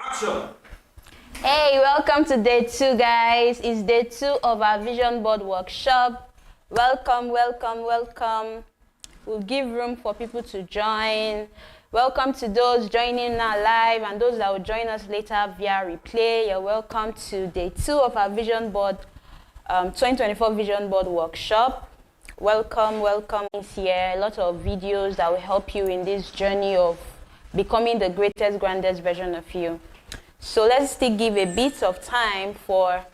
Action! Hey, welcome to day 2, guys. It's day 2 of our vision board workshop. Welcome. We'll give room for people to join. Welcome to those joining now live and those that will join us later via replay. You're welcome to day 2 of our vision board 2024 vision board workshop. Welcome is here. A lot of videos that will help you in this journey of becoming the greatest, grandest version of you. So let's still give a bit of time for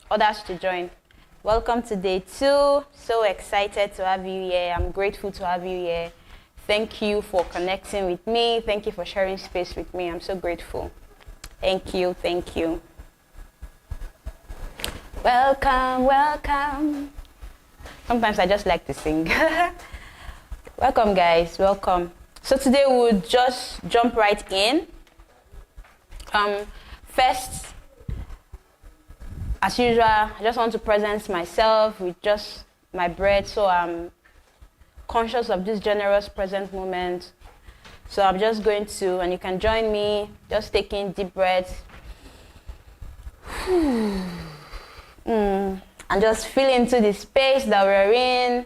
others to join. Welcome to day 2. So excited to have you here. I'm grateful to have you here. Thank you for connecting with me. Thank you for sharing space with me. I'm so grateful. Thank you. Welcome. Sometimes I just like to sing. Welcome, guys. Welcome. So today we'll just jump right in. First, as usual, I just want to present myself with just my breath, so I'm conscious of this generous present moment. So I'm just going to, and you can join me, just taking deep breaths. And just feel into the space that we're in.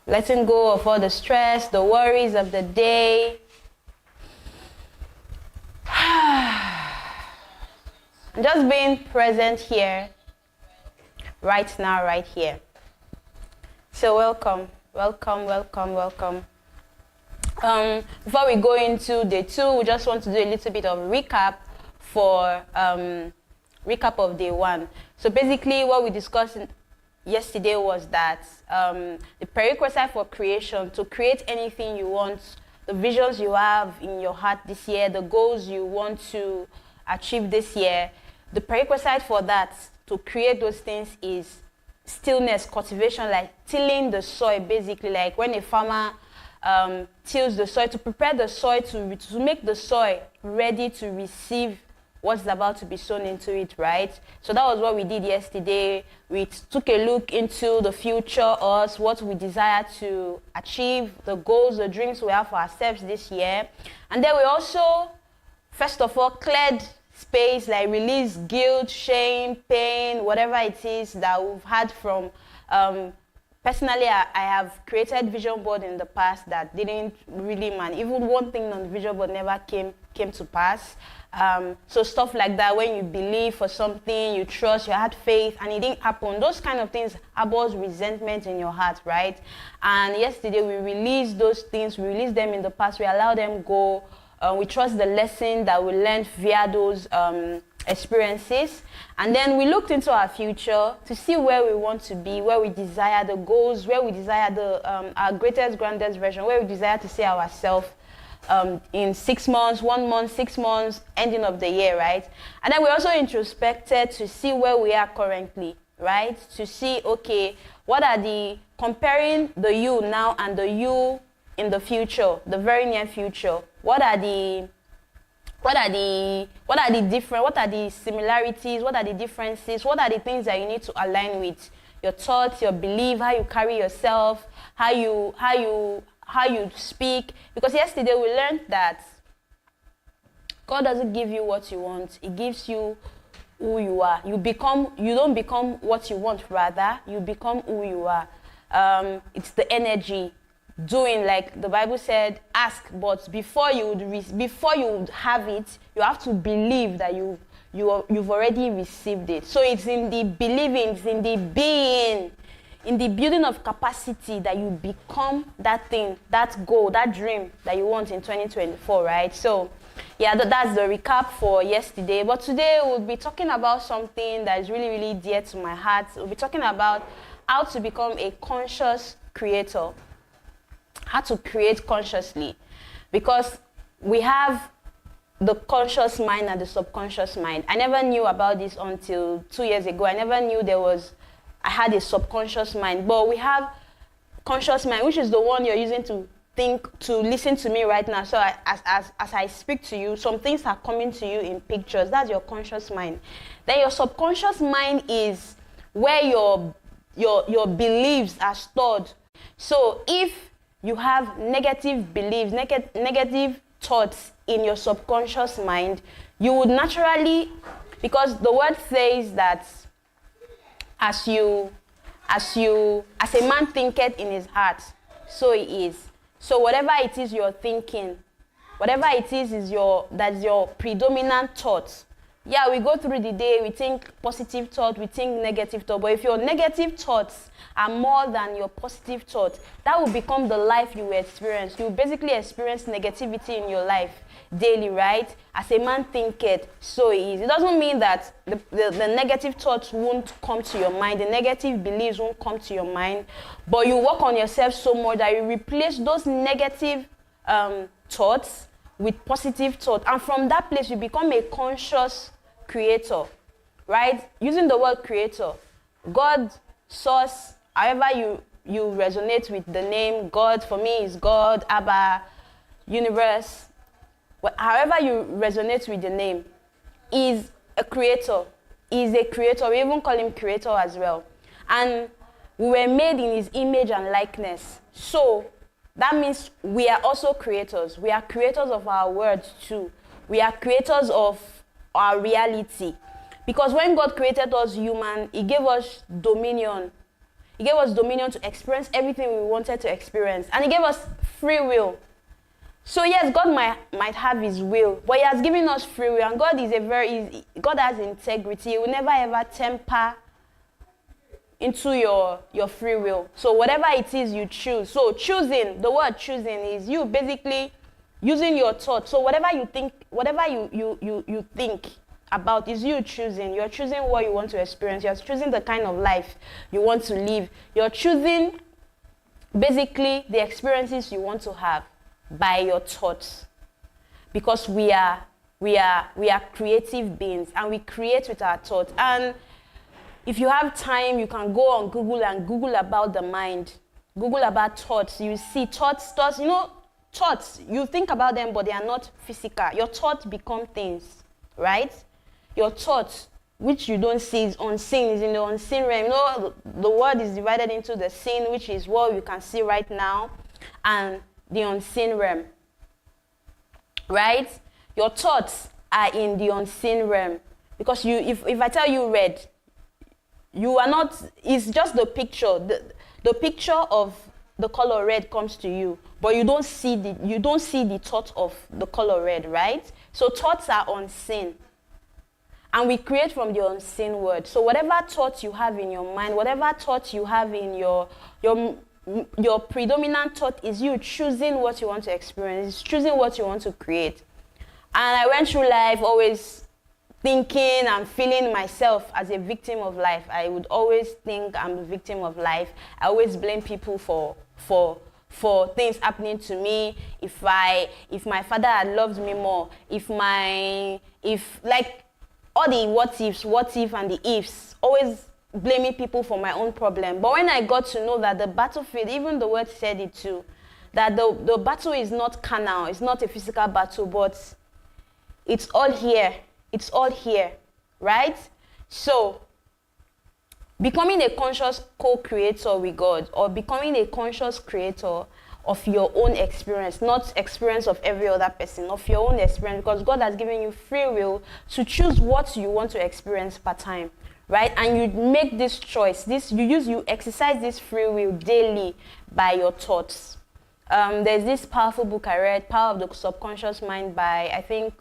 Letting go of all the stress, the worries of the day. Just being present here, right now, right here. So welcome. Before we go into day 2, we just want to do a little bit of recap for recap of day 1. So basically what we discussed yesterday was that the prerequisite for creation, to create anything you want, the visions you have in your heart this year, the goals you want to achieve this year, the prerequisite for that, to create those things, is stillness, cultivation, like tilling the soil, basically, like when a farmer tills the soil to prepare the soil, to make the soil ready to receive what's about to be sown into it, right? So that was what we did yesterday. We took a look into the future, us, what we desire to achieve, the goals, the dreams we have for ourselves this year. And then we also, first of all, cleared space, like release guilt, shame, pain, whatever it is that we've had from, personally, I have created vision board in the past that didn't really, even one thing on the vision board never came to pass. So stuff like that, when you believe for something, you trust, you had faith, and it didn't happen, those kind of things harbors resentment in your heart, right? And yesterday we released those things, we released them in the past, we allow them go. We trust the lesson that we learned via those experiences. And then we looked into our future to see where we want to be, where we desire the goals, where we desire our greatest, grandest version, where we desire to see ourselves in 6 months, 1 month, 6 months, ending of the year, right? And then we also introspected to see where we are currently, right? To see, okay, what are comparing the you now and the you in the future, the very near future, what are the similarities, what are the differences, what are the things that you need to align with your thoughts, your belief, how you carry yourself, how you speak. Because yesterday we learned that God doesn't give you what you want, He gives you who you are. You don't become what you want, rather you become who you are. It's the energy. Doing, like the Bible said, ask, but before you have it, you have to believe that you've already received it. So it's in the believing, it's in the being, in the building of capacity that you become that thing, that goal, that dream that you want in 2024, right? So yeah, that's the recap for yesterday. But today we'll be talking about something that is really, really dear to my heart. We'll be talking about how to become a conscious creator. How to create consciously, because we have the conscious mind and the subconscious mind. I never knew about this until 2 years ago. I never knew I had a subconscious mind, but we have conscious mind, which is the one you're using to think, to listen to me right now. So as I speak to you, some things are coming to you in pictures. That's your conscious mind. Then your subconscious mind is where your beliefs are stored. So if you have negative beliefs, negative thoughts in your subconscious mind, you would naturally, because the word says that as a man thinketh in his heart, so he is. So whatever it is you're thinking, whatever it is that's your predominant thought. Yeah, we go through the day, we think positive thought, we think negative thought, but if your negative thoughts are more than your positive thoughts, that will become the life you will experience. You will basically experience negativity in your life daily, right? As a man thinketh, so he is. It doesn't mean that the negative thoughts won't come to your mind, the negative beliefs won't come to your mind, but you work on yourself so much that you replace those negative thoughts with positive thought, and from that place you become a conscious creator, right? Using the word creator, God, source, however you resonate with the name God. For me is God, Abba, universe, however you resonate with the name, is a creator. Is a creator. We even call him creator as well. And we were made in his image and likeness. So that means we are also creators. We are creators of our words too. We are creators of our reality. Because when God created us human, he gave us dominion. He gave us dominion to experience everything we wanted to experience. And he gave us free will. So yes, God might have his will, but he has given us free will. And God God has integrity. He will never ever temper into your free will. So whatever it is you choose. So choosing, the word choosing is you basically using your thoughts. So whatever you think, whatever you think about is you choosing. You're choosing what you want to experience. You're choosing the kind of life you want to live. You're choosing basically the experiences you want to have by your thoughts. Because we are creative beings and we create with our thoughts. And if you have time, you can go on Google and Google about the mind. Google about thoughts. You see thoughts, thoughts, you think about them, but they are not physical. Your thoughts become things, right? Your thoughts, which you don't see, is unseen, is in the unseen realm. You know, the world is divided into the seen, which is what you can see right now, and the unseen realm, right? Your thoughts are in the unseen realm. Because if I tell you red, you are not, it's just the picture. The picture of the color red comes to you, but you don't see the thought of the color red, right? So thoughts are unseen. And we create from the unseen word. So whatever thoughts you have in your mind, whatever thoughts you have in your predominant thought is you choosing what you want to experience, it's choosing what you want to create. And I went through life always thinking and feeling myself as a victim of life. I would always think I'm the victim of life. I always blame people for things happening to me. If my father had loved me more, like all the what if and the ifs, always blaming people for my own problem. But when I got to know that the battlefield, even the word said it too, that the battle is not carnal, it's not a physical battle, but it's all here. It's all here, right? So, becoming a conscious co-creator with God, or becoming a conscious creator of your own experience, not experience of every other person, of your own experience, because God has given you free will to choose what you want to experience per time, right? And you make this choice, you exercise this free will daily by your thoughts. There's this powerful book I read, Power of the Subconscious Mind by, I think,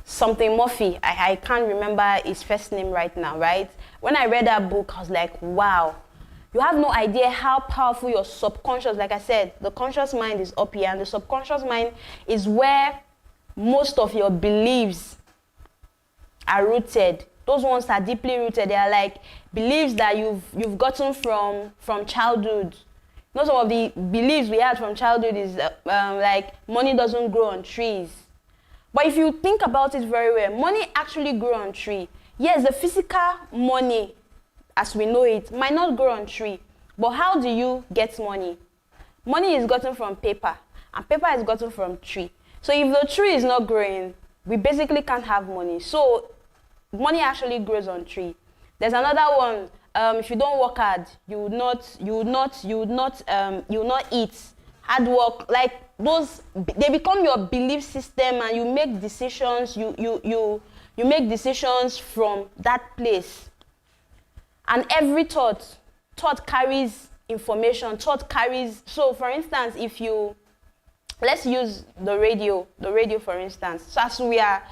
something Murphy. I can't remember his first name right now, right? When I read that book, I was like, wow. You have no idea how powerful your subconscious, like I said, the conscious mind is up here, and the subconscious mind is where most of your beliefs are rooted. Those ones are deeply rooted. They are like beliefs that you've gotten from childhood. You know, some of the beliefs we had from childhood is like money doesn't grow on trees. But if you think about it very well, money actually grew on tree. Yes, the physical money, as we know it, might not grow on tree. But how do you get money? Money is gotten from paper, and paper is gotten from tree. So if the tree is not growing, we basically can't have money. So money actually grows on tree. There's another one. If you don't work hard, you will not eat. hard work, like those, they become your belief system, and you make decisions, you make decisions from that place. And every thought carries information, thought carries, so for instance, if you, let's use the radio for instance. So as we are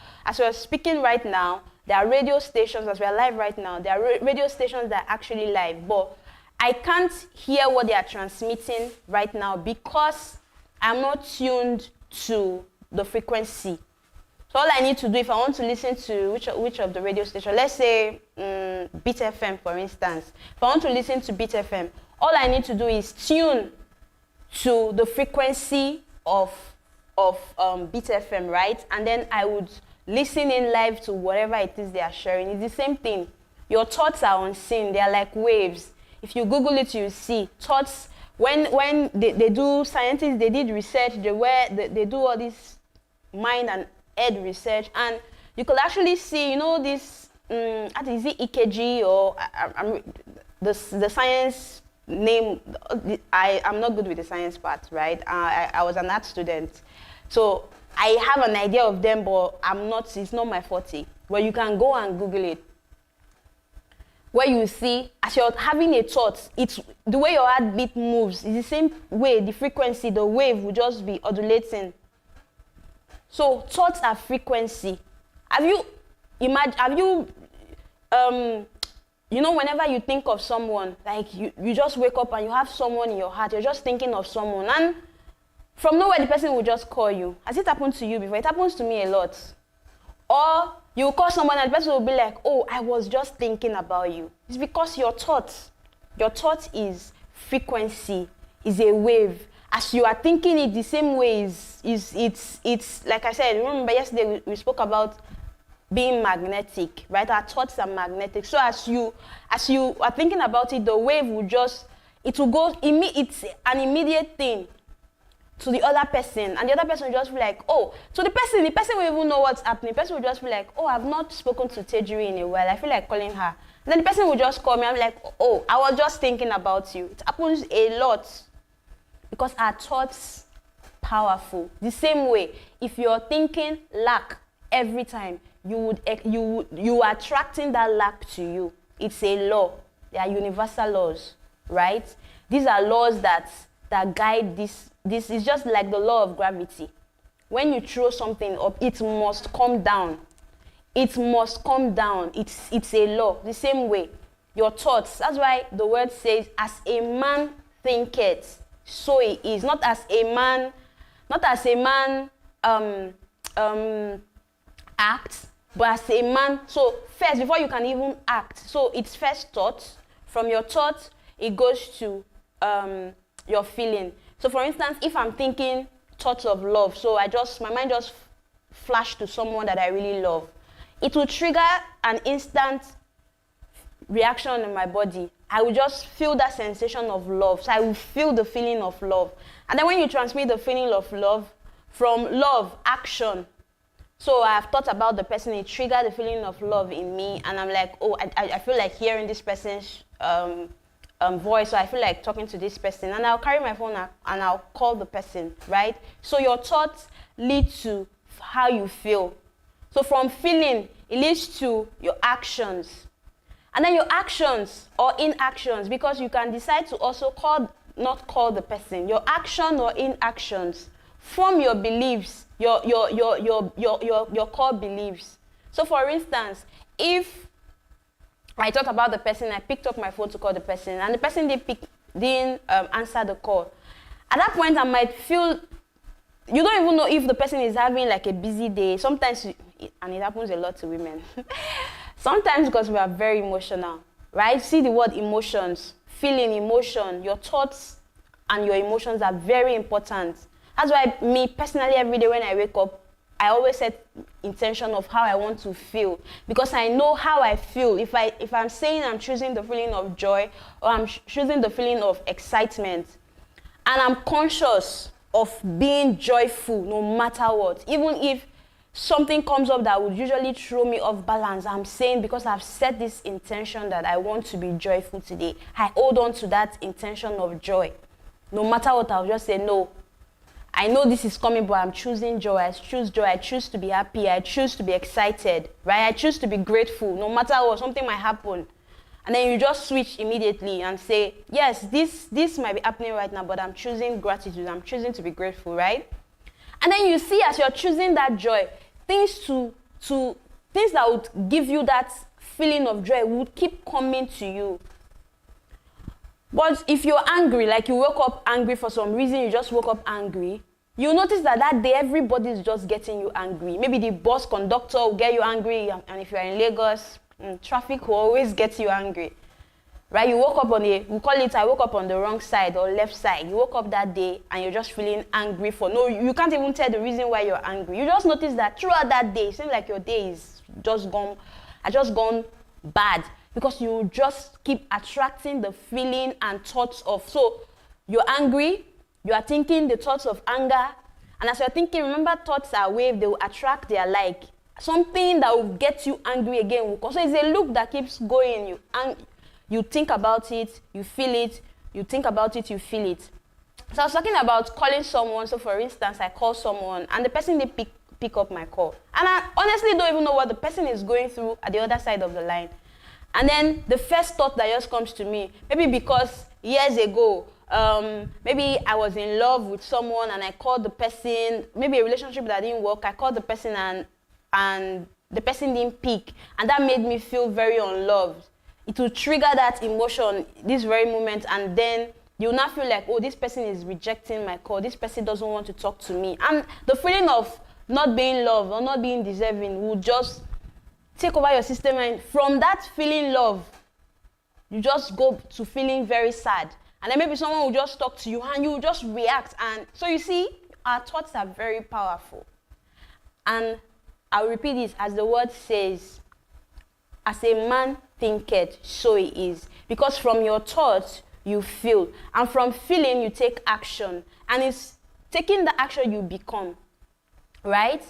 speaking right now, there are radio stations, as we are live right now, there are radio stations that are actually live, but I can't hear what they are transmitting right now because I'm not tuned to the frequency. So all I need to do, if I want to listen to which of the radio stations, let's say Beat FM for instance. If I want to listen to Beat FM, all I need to do is tune to the frequency of Beat FM, right? And then I would listen in live to whatever it is they are sharing. It's the same thing. Your thoughts are unseen. They are like waves. If you Google it, you see thoughts. When they do, scientists, they did research, they do all this mind and head research, and you could actually see, you know, this, is it EKG or the science name? I'm not good with the science part, right? I was an art student, so I have an idea of them, but it's not my forte. Well, you can go and Google it, where you see, as you're having a thought, it's the way your heartbeat moves. It's the same way, the frequency, the wave will just be undulating. So thoughts are frequency. Have you, whenever you think of someone, like you just wake up and you have someone in your heart, you're just thinking of someone, and from nowhere the person will just call you. Has it happened to you before? It happens to me a lot. Or you call someone and the person will be like, oh, I was just thinking about you. It's because your thought is frequency, is a wave. As you are thinking it, the same way it's like I said, remember yesterday we spoke about being magnetic, right? Our thoughts are magnetic. So as you are thinking about it, the wave will go, it's an immediate thing to the other person, and the other person will just be like, oh, so the person will even know what's happening. The person will just be like, oh, I've not spoken to Tejuri in a while, I feel like calling her. And then the person will just call me, I'm like, oh, I was just thinking about you. It happens a lot because our thoughts powerful. The same way, if you're thinking lack every time, you are attracting that lack to you. It's a law. They are universal laws, right? These are laws that guide this. This is just like the law of gravity. When you throw something up, it must come down. It must come down. It's a law. The same way, your thoughts. That's why the word says, as a man thinketh, so he is. Not as a man acts, but as a man. So first, before you can even act, so it's first thought. From your thought, it goes to your feeling. So for instance, if I'm thinking thoughts of love, so my mind just flashed to someone that I really love, it will trigger an instant reaction in my body. I will just feel that sensation of love. So I will feel the feeling of love. And then when you transmit the feeling of love, from love, action. So I have thought about the person, it triggered the feeling of love in me, and I'm like, oh, I feel like hearing this person's voice, so I feel like talking to this person, and I'll carry my phone and I'll call the person, right? So your thoughts lead to how you feel. So from feeling, it leads to your actions. And then your actions or inactions, because you can decide to also not call the person. Your action or inactions form your beliefs, your core beliefs. So for instance, if I thought about the person, I picked up my phone to call the person, and the person didn't answer the call. At that point, I might feel, you don't even know if the person is having like a busy day. Sometimes, and it happens a lot to women. Sometimes because we are very emotional, right? See the word emotions, feeling, emotion. Your thoughts and your emotions are very important. That's why me personally, every day when I wake up, I always set intention of how I want to feel, because I know how I feel. If I'm saying I'm choosing the feeling of joy, or I'm choosing the feeling of excitement, and I'm conscious of being joyful no matter what, even if something comes up that would usually throw me off balance, I'm saying, because I've set this intention that I want to be joyful today, I hold on to that intention of joy. No matter what, I'll just say, no, I know this is coming, but I'm choosing joy. I choose joy. I choose to be happy. I choose to be excited, right? I choose to be grateful, no matter what, something might happen. And then you just switch immediately and say, yes, this might be happening right now, but I'm choosing gratitude. I'm choosing to be grateful, right? And then you see, as you're choosing that joy, things that would give you that feeling of joy would keep coming to you. But if you're angry, like you woke up angry for some reason, you just woke up angry, you'll notice that day everybody is just getting you angry. Maybe the bus conductor will get you angry, and if you're in Lagos, traffic will always get you angry. Right? You woke up I woke up on the wrong side or left side. You woke up that day and you're just feeling angry you can't even tell the reason why you're angry. You just notice that throughout that day, it seems like your day is just gone bad. Because you just keep attracting the feeling and thoughts of, so you're angry, you are thinking the thoughts of anger, and as you're thinking, remember thoughts are wave, they will attract their like. Something that will get you angry again. So it's a loop that keeps going. You think about it, you feel it, you think about it, you feel it. So I was talking about calling someone. So for instance, I call someone and the person didn't pick up my call. And I honestly don't even know what the person is going through at the other side of the line. And then the first thought that just comes to me, maybe because years ago, maybe I was in love with someone and I called the person, maybe a relationship that didn't work, I called the person and the person didn't pick, and that made me feel very unloved. It will trigger that emotion, this very moment, and then you'll not feel like, oh, this person is rejecting my call, this person doesn't want to talk to me. And the feeling of not being loved or not being deserving will just take over your system, and from that feeling love, you just go to feeling very sad. And then maybe someone will just talk to you and you will just react. And so you see, our thoughts are very powerful. And I'll repeat this, as the word says, as a man thinketh, so he is. Because from your thoughts, you feel. And from feeling, you take action. And it's taking the action you become. Right?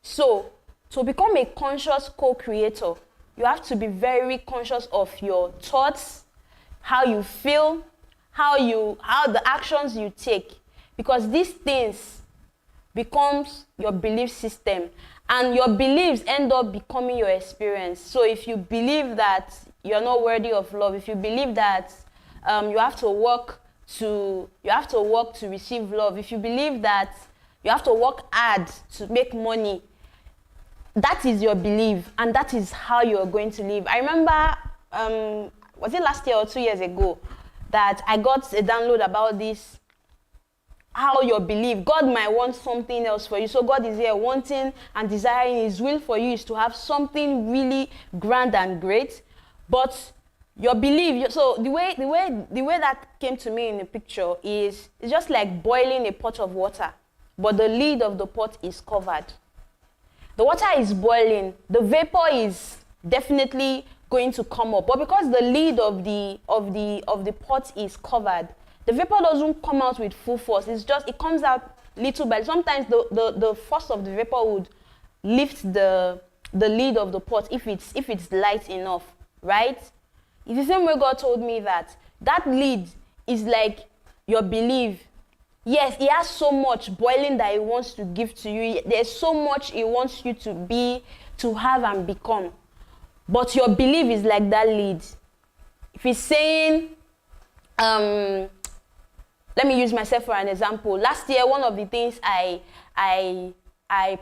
So, to become a conscious co-creator, you have to be very conscious of your thoughts, how you feel, how the actions you take. Because these things becomes your belief system. And your beliefs end up becoming your experience. So if you believe that you're not worthy of love, if you believe that you have to work to receive love, if you believe that you have to work hard to make money, that is your belief, and that is how you're going to live. I remember, was it last year or 2 years ago, that I got a download about this, how your belief, God might want something else for you. So God is here wanting and desiring, His will for you is to have something really grand and great, but your belief, so the way that came to me in the picture is, it's just like boiling a pot of water, but the lid of the pot is covered. The water is boiling, the vapor is definitely going to come up, but because the lid of the pot is covered, the vapor doesn't come out with full force. It comes out little by little. Sometimes the force of the vapor would lift the lid of the pot if it's light enough, right? It's the same way God told me that lid is like your belief. Yes, He has so much boiling that He wants to give to you. There's so much He wants you to be, to have and become. But your belief is like that lid. If He's saying, let me use myself for an example. Last year, one of the things I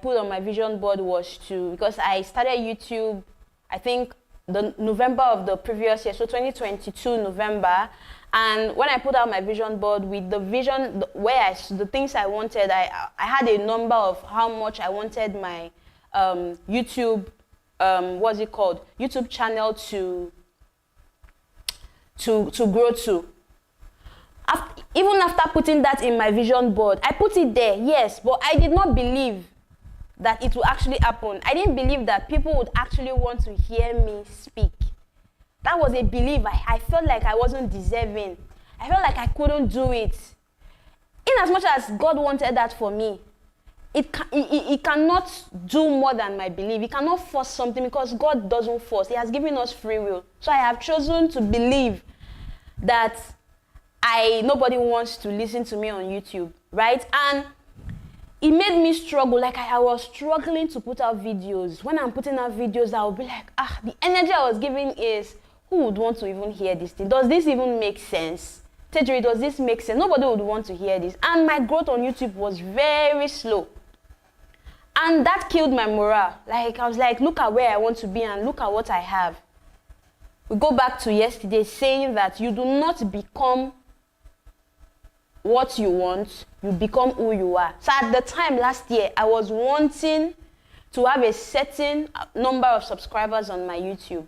put on my vision board was because I started YouTube, I think the November of the previous year, so 2022 November. And when I put out my vision board with the vision, the things I wanted, I had a number of how much I wanted my YouTube, YouTube channel to grow to. Even after putting that in my vision board, I put it there, yes, but I did not believe that it would actually happen. I didn't believe that people would actually want to hear me speak. That was a belief. I felt like I wasn't deserving. I felt like I couldn't do it. In as much as God wanted that for me, it cannot do more than my belief. It cannot force something because God doesn't force. He has given us free will. So I have chosen to believe that nobody wants to listen to me on YouTube, right? And it made me struggle. Like I was struggling to put out videos. When I'm putting out videos, I'll be like, the energy I was giving is, who would want to even hear this thing? Does this even make sense? Tejuri, does this make sense? Nobody would want to hear this. And my growth on YouTube was very slow. And that killed my morale. Like, I was like, look at where I want to be and look at what I have. We go back to yesterday saying that you do not become what you want, you become who you are. So at the time last year, I was wanting to have a certain number of subscribers on my YouTube.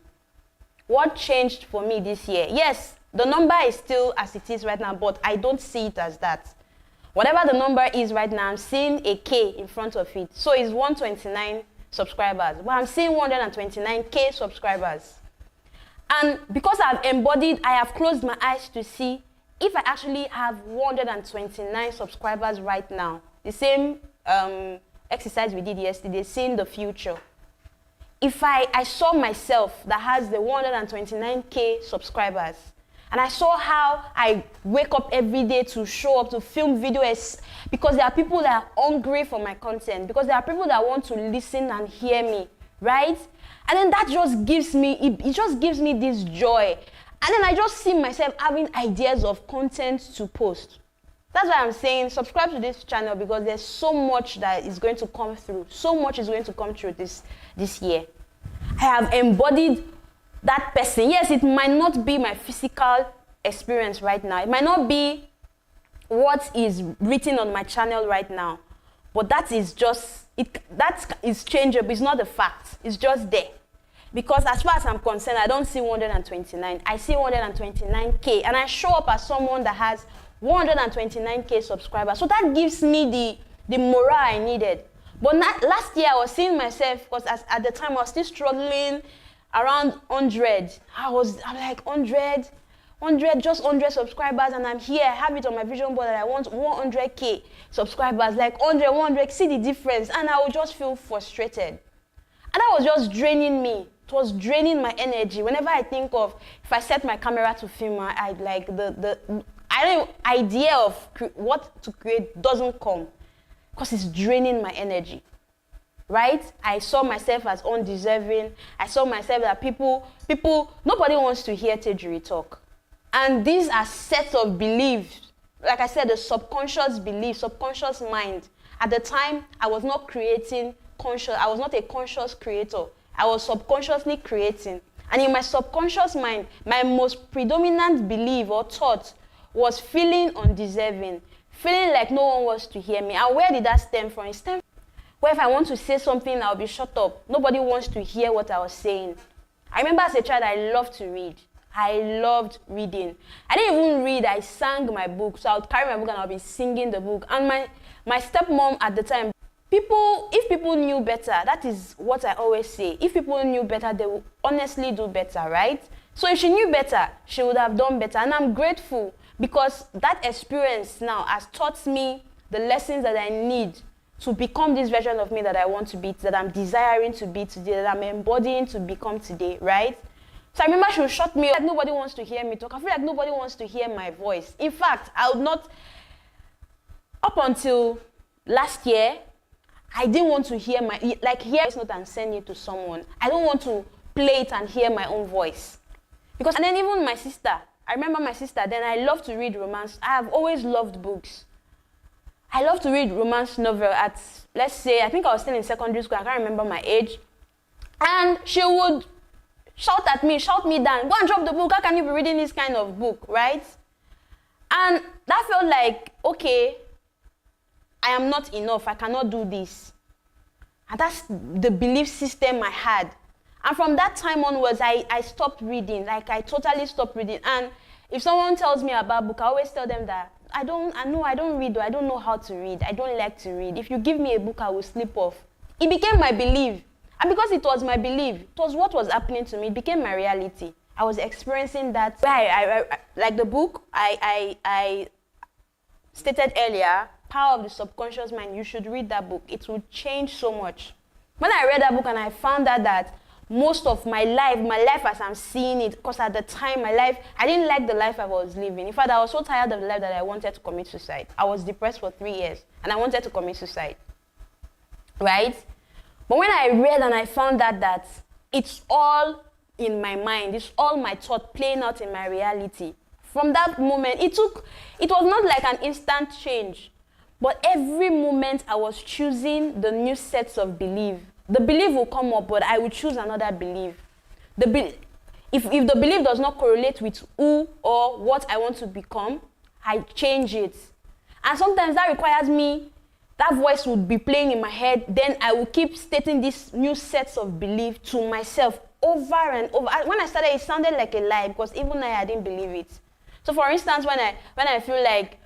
What changed for me this year? Yes, the number is still as it is right now, but I don't see it as that. Whatever the number is right now, I'm seeing a K in front of it. So it's 129 subscribers, but I'm seeing 129K subscribers. And because I've embodied, I have closed my eyes to see if I actually have 129 subscribers right now. The same exercise we did yesterday, seeing the future. If I saw myself that has the 129K subscribers, and I saw how I wake up every day to show up, to film videos, because there are people that are hungry for my content, because there are people that want to listen and hear me, right? And then that just gives me, it just gives me this joy. And then I just see myself having ideas of content to post. That's why I'm saying subscribe to this channel, because there's so much that is going to come through. So much is going to come through this year. I have embodied that person. Yes, it might not be my physical experience right now. It might not be what is written on my channel right now. But that is just, that is changeable. It's not a fact. It's just there. Because as far as I'm concerned, I don't see 129. I see 129K. And I show up as someone that has 129K subscribers. So that gives me the morale I needed. But last year, I was seeing myself, because at the time, I was still struggling around 100. I'm like, 100, just 100 subscribers, and I'm here. I have it on my vision board that I want 100K subscribers, like 100, see the difference. And I would just feel frustrated. And that was just draining me. It was draining my energy. Whenever I think of, if I set my camera to film, I'd like idea of what to create doesn't come, because it's draining my energy, right? I saw myself as undeserving. I saw myself that nobody wants to hear Tejuri talk. And these are sets of beliefs. Like I said, the subconscious belief, subconscious mind. At the time, I was not creating conscious. I was not a conscious creator. I was subconsciously creating. And in my subconscious mind, my most predominant belief or thought was feeling undeserving, feeling like no one wants to hear me. And where did that stem from? It stemmed where if I want to say something, I'll be shut up. Nobody wants to hear what I was saying. I remember as a child, I loved to read. I loved reading. I didn't even read, I sang my book. So I would carry my book and I'll be singing the book. And my stepmom at the time, if people knew better, that is what I always say. If people knew better, they would honestly do better, right? So if she knew better, she would have done better. And I'm grateful, because that experience now has taught me the lessons that I need to become this version of me that I want to be, that I'm desiring to be today, that I'm embodying to become today, right? So I remember she would shut me up. Like nobody wants to hear me talk. I feel like nobody wants to hear my voice. In fact, I would not, up until last year, I didn't want to hear hear voice note and send it to someone. I don't want to play it and hear my own voice. And then even my sister, I remember my sister, then I love to read romance. I have always loved books. I love to read romance novel at, let's say, I think I was still in secondary school, I can't remember my age. And she would shout at me, shout me down, go and drop the book, how can you be reading this kind of book, right? And that felt like, okay, I am not enough, I cannot do this. And that's the belief system I had. And from that time onwards, I stopped reading, like I totally stopped reading. And if someone tells me about a book, I always tell them that I don't read, or I don't know how to read, I don't like to read. If you give me a book, I will slip off. It became my belief. And because it was my belief, it was what was happening to me, it became my reality. I was experiencing that. Like the book I stated earlier, Power of the Subconscious Mind, you should read that book. It will change so much. When I read that book and I found out that most of my life as I'm seeing it, because at the time, I didn't like the life I was living. In fact, I was so tired of the life that I wanted to commit suicide. I was depressed for 3 years, and I wanted to commit suicide, right? But when I read and I found that it's all in my mind, it's all my thought playing out in my reality. From that moment, it was not like an instant change, but every moment I was choosing the new sets of belief. The belief will come up, but I will choose another belief. If the belief does not correlate with who or what I want to become, I change it. And sometimes that requires me, that voice would be playing in my head, then I will keep stating these new sets of belief to myself over and over. When I started, it sounded like a lie, because even I didn't believe it. So for instance, when I feel like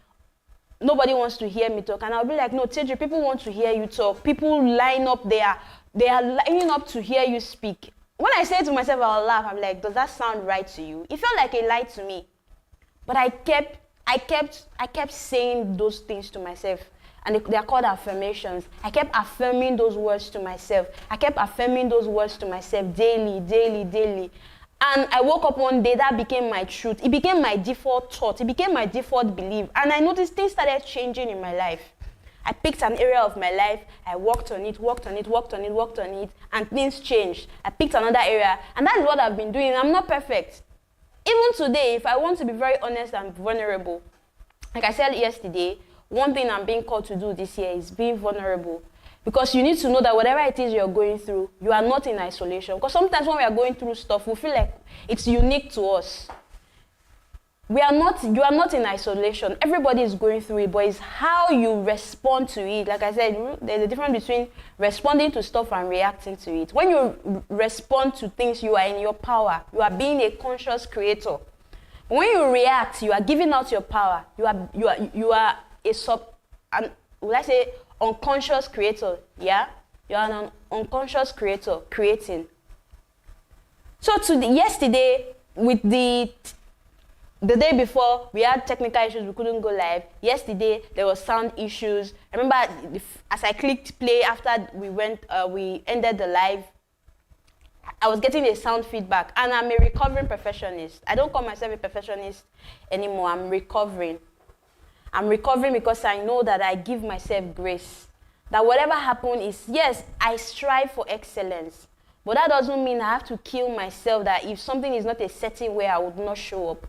nobody wants to hear me talk, and I'll be like, no, Teju, people want to hear you talk. People line up, they are lining up to hear you speak. When I say it to myself, I'll laugh. I'm like, does that sound right to you? It felt like a lie to me. But I kept saying those things to myself. And they are called affirmations. I kept affirming those words to myself. I kept affirming those words to myself daily, daily, daily. And I woke up one day, that became my truth. It became my default thought. It became my default belief. And I noticed things started changing in my life. I picked an area of my life, I worked on it, and things changed. I picked another area, and that's what I've been doing. I'm not perfect. Even today, if I want to be very honest and vulnerable, like I said yesterday, one thing I'm being called to do this year is being vulnerable. Because you need to know that whatever it is you're going through, you are not in isolation. Because sometimes when we are going through stuff, we feel like it's unique to us. You are not in isolation. Everybody is going through it, but it's how you respond to it. Like I said, there's a difference between responding to stuff and reacting to it. When you respond to things, you are in your power. You are being a conscious creator. When you react, you are giving out your power. You are unconscious creator. Yeah, you are an unconscious creator creating. So yesterday, with the day before, we had technical issues, we couldn't go live. Yesterday, there were sound issues. I remember as I clicked play after we ended the live, I was getting a sound feedback, and I'm a recovering perfectionist. I don't call myself a perfectionist anymore. I'm recovering. I'm recovering because I know that I give myself grace. That whatever happens is, yes, I strive for excellence, but that doesn't mean I have to kill myself, that if something is not a certain way, I would not show up.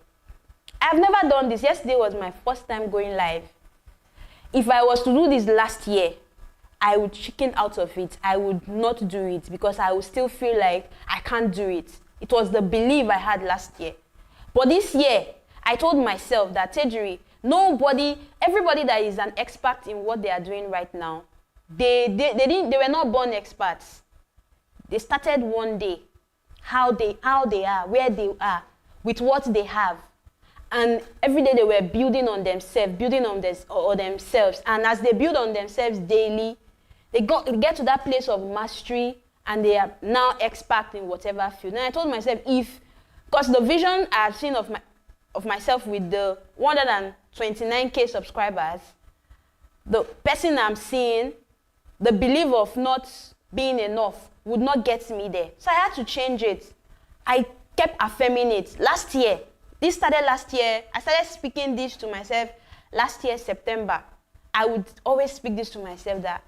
I've never done this. Yesterday was my first time going live. If I was to do this last year, I would chicken out of it. I would not do it because I would still feel like I can't do it. It was the belief I had last year. But this year, I told myself that, Tejuri, everybody that is an expert in what they are doing right now, they were not born experts. They started one day, how they are, where they are, with what they have. And every day they were building on themselves, themselves. And as they build on themselves daily, they get to that place of mastery, and they are now expert in whatever field. And I told myself, because the vision I have seen of myself with the 129K subscribers, the person I'm seeing, the belief of not being enough would not get me there. So I had to change it. I kept affirming it. This started last year. I started speaking this to myself last year, September. I would always speak this to myself, that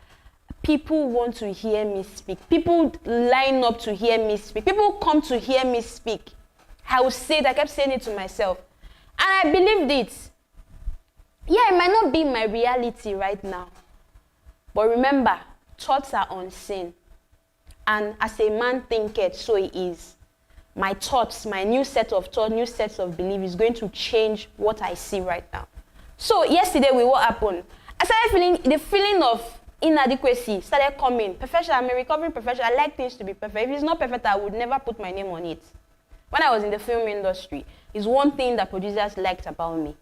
people want to hear me speak. People line up to hear me speak. People come to hear me speak. I kept saying it to myself. And I believed it. Yeah, it might not be my reality right now. But remember, thoughts are unseen. And as a man thinketh, so he is. My thoughts, my new set of thoughts, new sets of belief is going to change what I see right now. So yesterday, what happened? I started feeling, the feeling of inadequacy started coming. Perfection, I'm a recovering professional. I like things to be perfect. If it's not perfect, I would never put my name on it. When I was in the film industry, it's one thing that producers liked about me.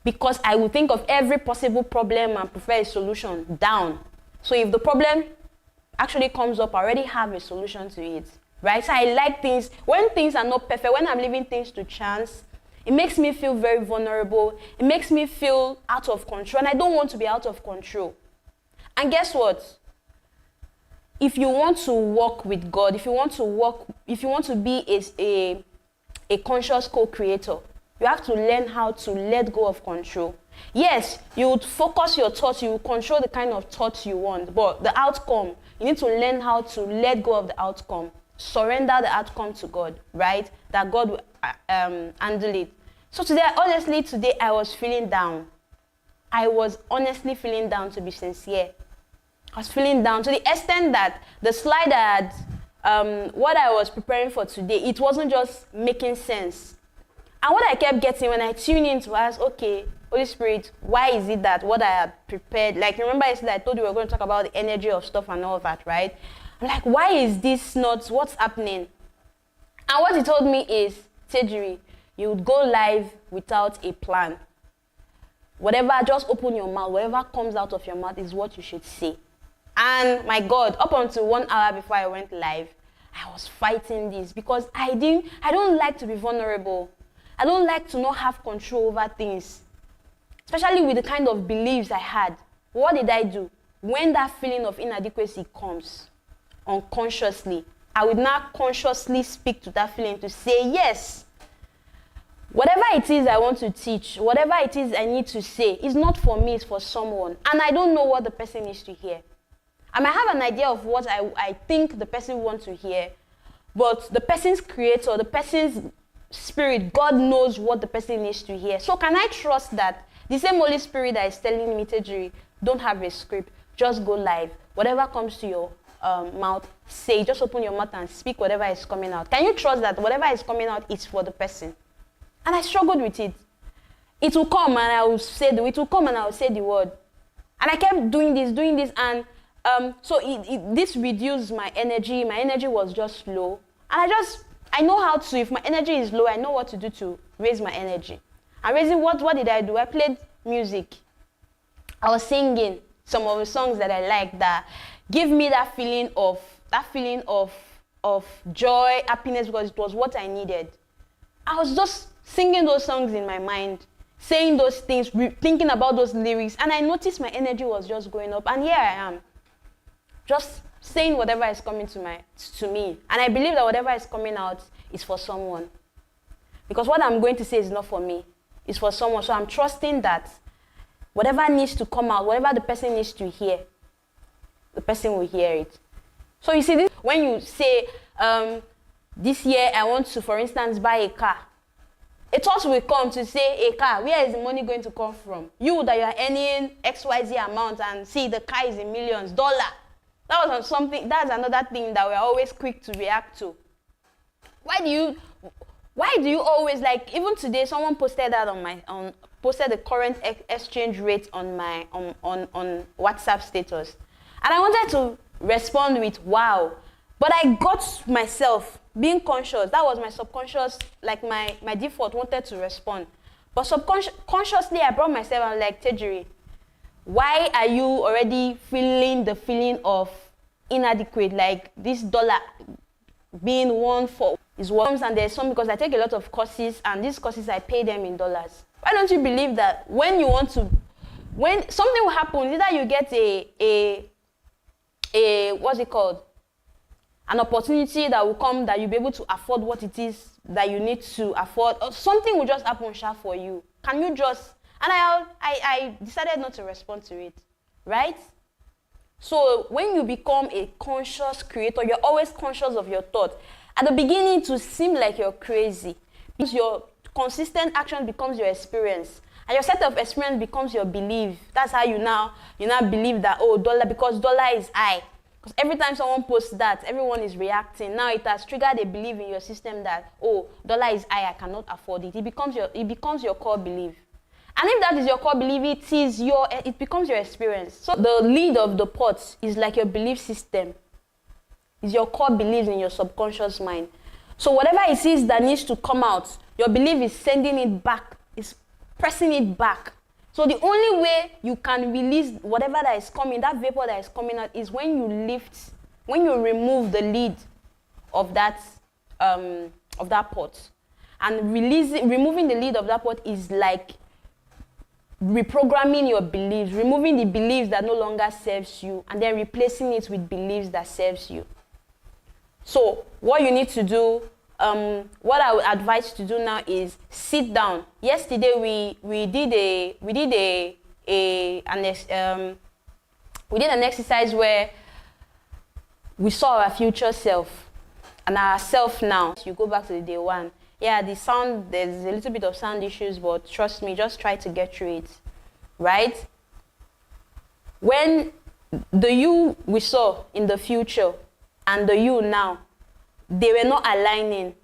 Because I would think of every possible problem and prefer a solution down. So if the problem actually comes up, I already have a solution to it. Right? So I like things, when things are not perfect, when I'm leaving things to chance, it makes me feel very vulnerable. It makes me feel out of control, and I don't want to be out of control. And guess what? if you want to walk with God, if you want to be a conscious co-creator, you have to learn how to let go of control. Yes, you would focus your thoughts, you will control the kind of thoughts you want, but the outcome, you need to learn how to let go of the outcome. Surrender the outcome to God, right? That God will handle it. So today I was feeling down. I was honestly feeling down, to be sincere. I was feeling down to the extent that the slide I had, what I was preparing for today, it wasn't just making sense. And what I kept getting when I tuned in to ask, okay, Holy Spirit, why is it that what I had prepared, like remember yesterday I told you we were going to talk about the energy of stuff and all of that, right? I'm like, why is this not, what's happening? And what he told me is, Tejiri, you would go live without a plan. Whatever, just open your mouth. Whatever comes out of your mouth is what you should say. And my God, up until 1 hour before I went live, I was fighting this because I don't like to be vulnerable. I don't like to not have control over things, especially with the kind of beliefs I had. What did I do? When that feeling of inadequacy comes, unconsciously, I would now consciously speak to that feeling to say, yes, whatever it is I want to teach, whatever it is I need to say, is not for me, it's for someone. And I don't know what the person needs to hear. I might have an idea of what I think the person wants to hear, but the person's creator, the person's spirit, God knows what the person needs to hear. So can I trust that the same Holy Spirit that is telling me, Tejiri, don't have a script, just go live. Whatever comes to your mouth, say, just open your mouth and speak whatever is coming out. Can you trust that whatever is coming out is for the person? And I struggled with it. It will come and I will say the word. And I kept doing this, and so this reduced my energy. My energy was just low. And I know how to, if my energy is low, I know what to do to raise my energy. And raising, what did I do? I played music. I was singing some of the songs that I like that give me that feeling of joy, happiness, because it was what I needed. I was just singing those songs in my mind, saying those things, thinking about those lyrics, and I noticed my energy was just going up. And here I am, just saying whatever is coming to me. And I believe that whatever is coming out is for someone. Because what I'm going to say is not for me, it's for someone. So I'm trusting that whatever needs to come out, whatever the person needs to hear, the person will hear it. So you see, this, when you say, this year I want to, for instance, buy a car, a thought will come to say, a car, where is the money going to come from? You that you are earning XYZ amount and see the car is in millions, dollar. That was something, that's another thing that we're always quick to react to. Why do you always, like, even today someone posted that posted the current exchange rate on my on WhatsApp status. And I wanted to respond with wow. But I got myself being conscious. That was my subconscious, like my default wanted to respond. But subconsciously I brought myself and like, Tejiri, why are you already feeling the feeling of inadequate? Like this dollar being one for is what, and there's some, because I take a lot of courses and these courses I pay them in dollars. Why don't you believe that when when something will happen, either you get a what's it called? An opportunity that will come that you'll be able to afford what it is that you need to afford, or something will just happen for you. Can you just, and I decided not to respond to it, right? So when you become a conscious creator, you're always conscious of your thoughts. At the beginning, it will seem like you're crazy, because your consistent action becomes your experience, and your set of experience becomes your belief. That's how you now believe that, oh, dollar, because dollar is high. Because every time someone posts that, everyone is reacting. Now it has triggered a belief in your system that, oh, dollar is high, I cannot afford it. It becomes your core belief. And if that is your core belief, it becomes your experience. So the lid of the pot is like your belief system. It's your core beliefs in your subconscious mind. So whatever it is that needs to come out, your belief is sending it back, is pressing it back. So the only way you can release whatever that is coming, that vapor that is coming out, is when you remove the lid of that pot. And removing the lid of that pot is like reprogramming your beliefs, removing the beliefs that no longer serves you, and then replacing it with beliefs that serves you. So what you need to do, what I would advise you to do now is sit down. Yesterday we did an exercise where we saw our future self and our self now. You go back to the day one. Yeah, the sound, there's a little bit of sound issues, but trust me, just try to get through it, right? When the you we saw in the future and the you now, they were not aligning.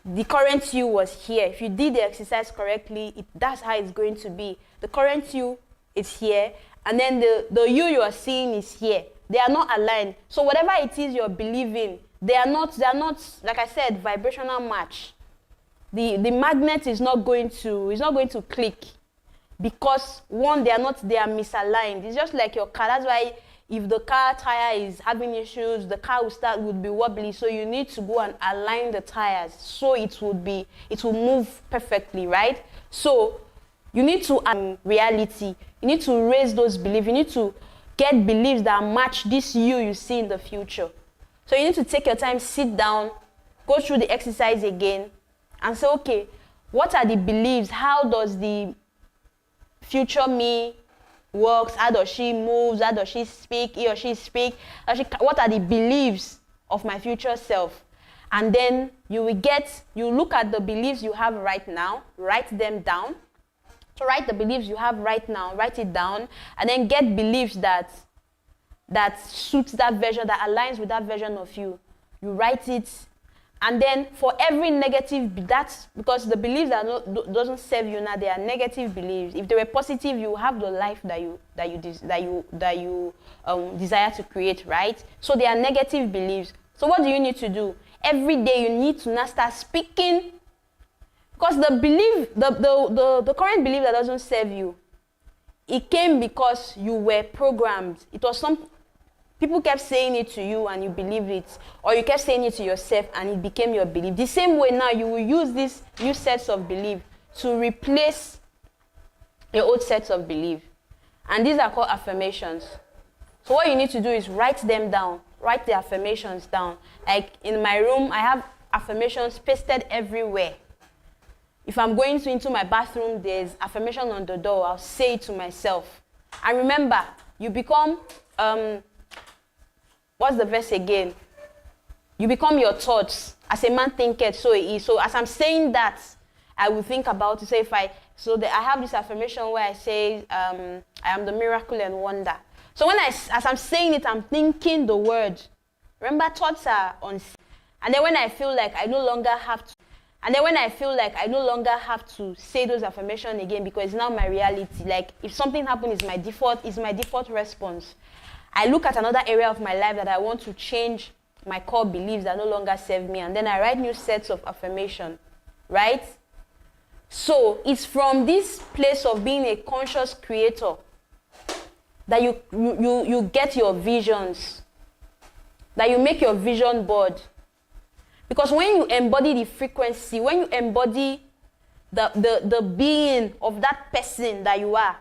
The current you was here. If you did the exercise correctly, that's how it's going to be. The current you is here, and then the you are seeing is here. They are not aligned. So whatever it is you're believing, they are not, like I said, vibrational match. The magnet is not going to click, because one, they are misaligned. It's just like your car. That's why if the car tire is having issues, the car would be wobbly. So you need to go and align the tires so it will move perfectly, right? So you need to reality. You need to raise those beliefs. You need to get beliefs that match this you see in the future. So you need to take your time, sit down, go through the exercise again, and say, okay, what are the beliefs? How does the future me works? How does she move? How does she speak? He or she speak? What are the beliefs of my future self? And then you look at the beliefs you have right now, write them down. So write the beliefs you have right now, write it down, and then get beliefs that suits that version, that aligns with that version of you. You write it. And then for every negative, that's because the beliefs that doesn't serve you now, they are negative beliefs. If they were positive, you have the life that you desire to create, right? So they are negative beliefs. So what do you need to do? Every day you need to now start speaking, because the current belief that doesn't serve you, it came because you were programmed. It was people kept saying it to you and you believed it, or you kept saying it to yourself and it became your belief. The same way now, you will use these new sets of belief to replace your old sets of belief. And these are called affirmations. So what you need to do is write them down. Write the affirmations down. Like in my room, I have affirmations pasted everywhere. If I'm going into my bathroom, there's affirmation on the door. I'll say it to myself. And remember, you become... what's the verse again? You become your thoughts. As a man thinketh, so it is. So as I'm saying that, I will think about it. So I have this affirmation where I say, I am the miracle and wonder. So as I'm saying it, I'm thinking the word. Remember, thoughts are on. And then when I feel like I no longer have to say those affirmations again, because it's now my reality. Like if something happens, it's my default response. I look at another area of my life that I want to change my core beliefs that no longer serve me, and then I write new sets of affirmation, right? So it's from this place of being a conscious creator that you get your visions, that you make your vision board. Because when you embody the frequency, when you embody the being of that person that you are,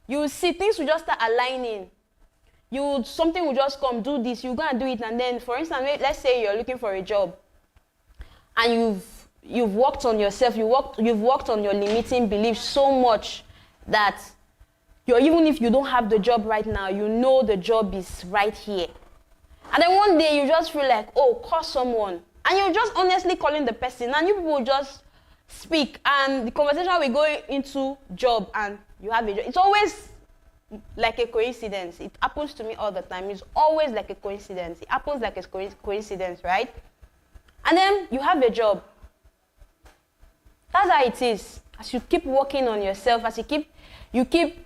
you will see things will just start aligning. Something will just come, do this, you're going to do it, and then, for instance, let's say you're looking for a job, and you've worked on yourself, you've worked on your limiting beliefs so much that even if you don't have the job right now, you know the job is right here. And then one day you just feel like, oh, call someone. And you're just honestly calling the person, and you people just speak, and the conversation will go into job, and you have a job. It's always like a coincidence. It happens to me all the time. It's always like a coincidence. It happens like a coincidence, right? And then you have a job. That's how it is. As you keep working on yourself, as you keep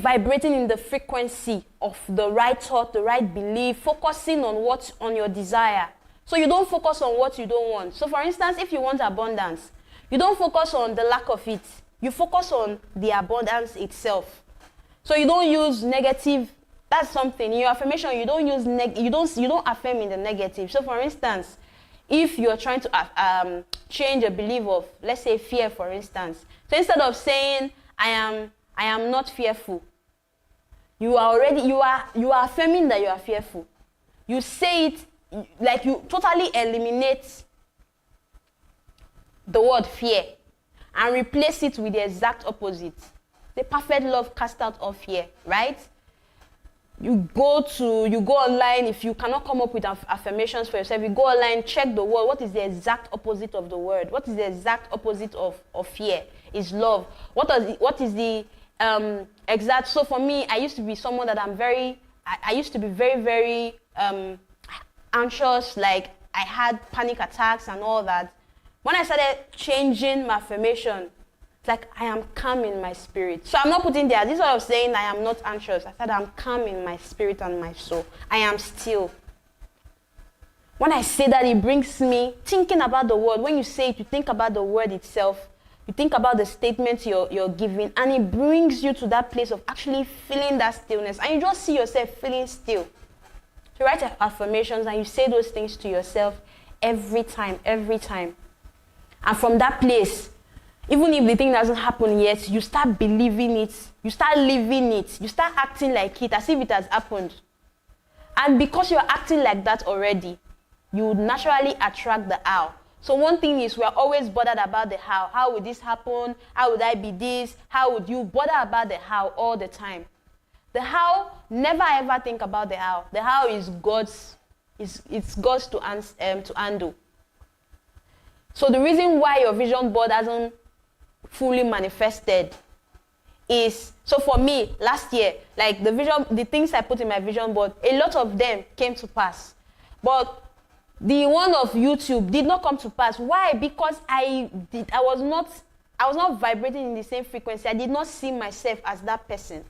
vibrating in the frequency of the right thought, the right belief, focusing on your desire. So you don't focus on what you don't want. So for instance, if you want abundance, you don't focus on the lack of it. You focus on the abundance itself. So you don't use negative. That's something in your affirmation. You don't use you don't affirm in the negative. So for instance, if you're trying to change a belief of, let's say, fear, for instance. So instead of saying I I am not fearful. You are affirming that you are fearful. You say it like you totally eliminate the word fear and replace it with the exact opposite. The perfect love casts out all fear, right? You go online. If you cannot come up with affirmations for yourself, you go online, check the word. What is the exact opposite of the word? What is the exact opposite of fear? Is love. What is the exact? So for me, I used to be someone that I used to be very, very anxious. Like I had panic attacks and all that. When I started changing my affirmation, it's like I am calm in my spirit. So I'm not putting there. This is what I was saying. I am not anxious. I said I'm calm in my spirit and my soul. I am still. When I say that, it brings me thinking about the word. When you say it, you think about the word itself. You think about the statements you're giving, and it brings you to that place of actually feeling that stillness. And you just see yourself feeling still. So you write affirmations and you say those things to yourself every time. And from that place, even if the thing doesn't happen yet, you start believing it, you start living it, you start acting like it as if it has happened. And because you're acting like that already, you would naturally attract the how. So one thing is, we're always bothered about the how. How would this happen? How would I be this? How would you bother about the how all the time? The how, never ever think about the how. The how is God's, it's God's to handle. So the reason why your vision board hasn't fully manifested is, so for me, last year, like the things I put in my vision board, a lot of them came to pass. But the one of YouTube did not come to pass. Why? Because I was not vibrating in the same frequency. I did not see myself as that person.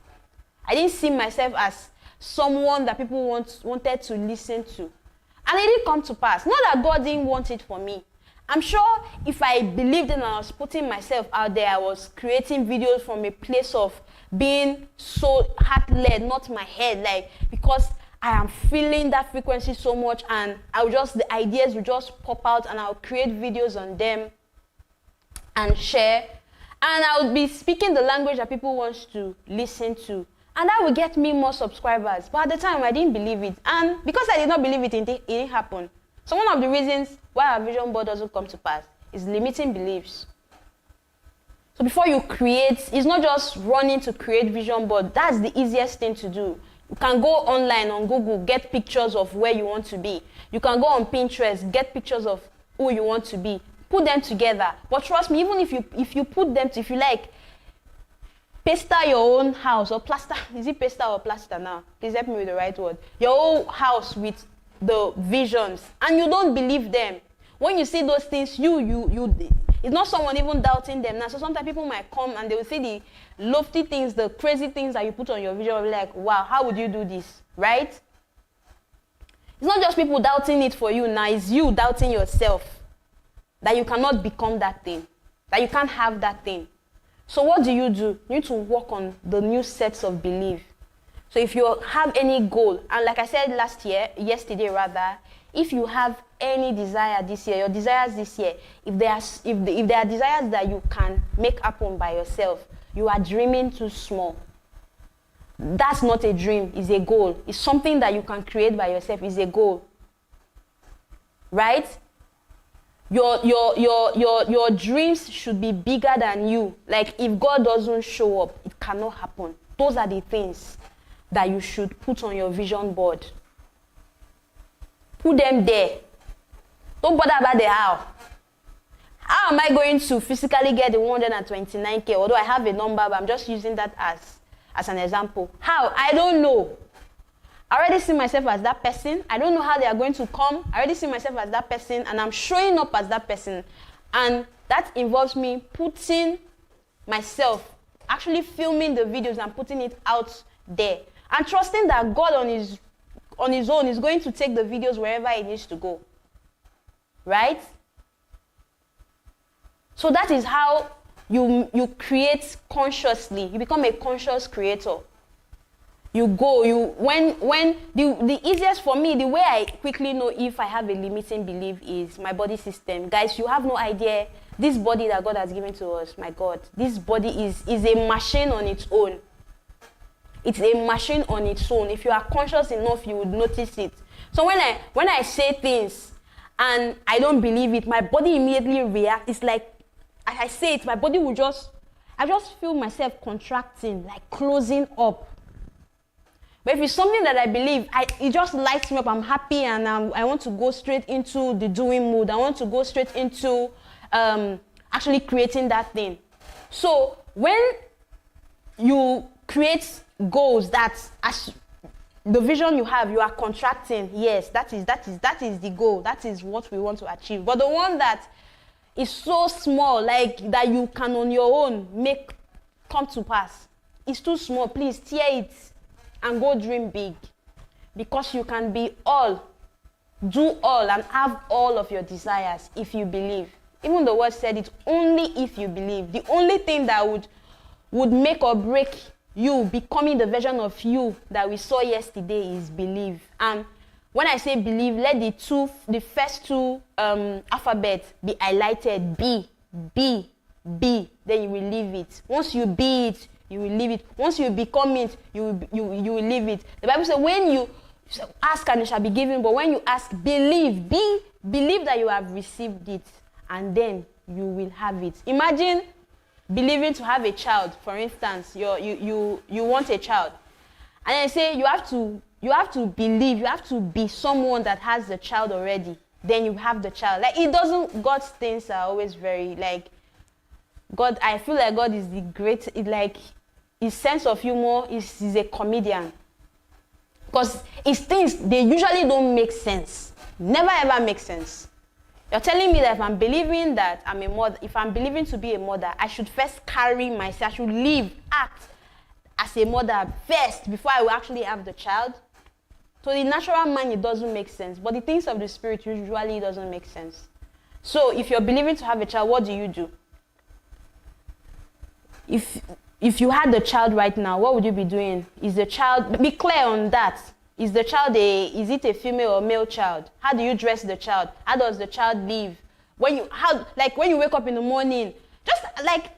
I didn't see myself as someone that people wanted to listen to. And it didn't come to pass. Not that God didn't want it for me. I'm sure if I believed in and I was putting myself out there, I was creating videos from a place of being so heart-led, not my head, like, because I am feeling that frequency so much, and the ideas will just pop out, and I'll create videos on them and share. And I would be speaking the language that people want to listen to. And that will get me more subscribers. But at the time, I didn't believe it. And because I did not believe it, it didn't happen. So one of the reasons why our vision board doesn't come to pass is limiting beliefs. So before you create, it's not just running to create vision board. That's the easiest thing to do. You can go online on Google, get pictures of where you want to be. You can go on Pinterest, get pictures of who you want to be. Put them together. But trust me, even if you put them, if you like, plaster your own house or plaster, is it plaster or plaster now? Please help me with the right word. Your whole house with the visions, and you don't believe them. When you see those things, it's not someone even doubting them now. So sometimes people might come and they will see the lofty things, the crazy things that you put on your vision, and be like, wow, how would you do this, right? It's not just people doubting it for you now, it's you doubting yourself that you cannot become that thing, that you can't have that thing. So what do? You need to work on the new sets of belief. So if you have any goal, and like I said yesterday, if you have any desire this year, your desires this year, if there are desires that you can make happen by yourself, you are dreaming too small. That's not a dream, it's a goal. It's something that you can create by yourself, it's a goal. Right? Your dreams should be bigger than you. Like, if God doesn't show up, it cannot happen. Those are the things that you should put on your vision board. Put them there. Don't bother about the how. How am I going to physically get the 129K? Although I have a number, but I'm just using that as an example. How? I don't know. I already see myself as that person. I don't know how they are going to come. I already see myself as that person, and I'm showing up as that person. And that involves me putting myself, actually filming the videos and putting it out there. And trusting that God on his own is going to take the videos wherever it needs to go. Right? So that is how you create consciously. You become a conscious creator. The easiest for me, the way I quickly know if I have a limiting belief is my body system. Guys, you have no idea This body that God has given to us, my God, this body is a machine on its own. It's a machine on its own. If you are conscious enough, you would notice it. So when I say things and I don't believe it, my body immediately reacts. It's like, as I say it, my body will I just feel myself contracting, like closing up. But if it's something that I believe, it just lights me up. I'm happy and I want to go straight into the doing mood. I want to go straight into actually creating that thing. So when you create goals that as the vision you have, you are contracting, yes, that is the goal. That is what we want to achieve. But the one that is so small, like that you can on your own make come to pass, it's too small. Please tear it and go dream big, because you can be all, do all, and have all of your desires if you believe. Even the word said it, only if you believe. The only thing that would make or break you becoming the version of you that we saw yesterday is believe. And when I say believe, let the first two alphabets be highlighted. B. Then you will leave it. Once you be it, you will leave it. Once you become it, you will leave it. The Bible says when you ask and it shall be given, but when you ask, believe. Believe that you have received it, and then you will have it. Imagine believing to have a child. For instance, you want a child, and I say you have to believe, you have to be someone that has the child already. Then you have the child. Like, it doesn't. God's things are always very like God. I feel like God is the great. Like his sense of humor is a comedian, because his things, they usually don't make sense. Never ever make sense. You're telling me that if I'm believing that I'm a mother, if I'm believing to be a mother, I should first carry myself, I should live, act as a mother first before I will actually have the child. So the natural mind, it doesn't make sense. But the things of the spirit usually doesn't make sense. So if you're believing to have a child, what do? If you had the child right now, what would you be doing? Is the child, be clear on that. Is the child is it a female or male child? How do you dress the child? How does the child live? When you wake up in the morning, just like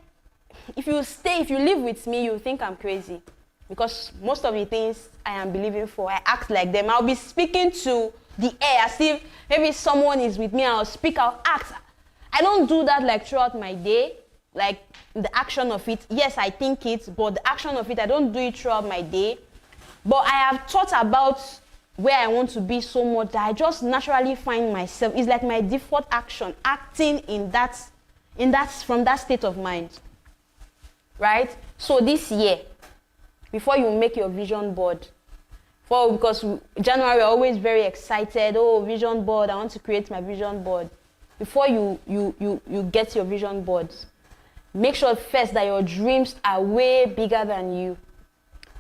if you live with me, you think I'm crazy. Because most of the things I am believing for, I act like them. I'll be speaking to the air as if maybe someone is with me, I'll act. I don't do that like throughout my day, like the action of it. Yes, I think it, but the action of it, I don't do it throughout my day. But I have thought about where I want to be so much that I just naturally find myself. It's like my default action, acting from that state of mind. Right? So this year, before you make your vision board, because January, we're always very excited. Oh, vision board, I want to create my vision board. Before you get your vision boards, make sure first that your dreams are way bigger than you.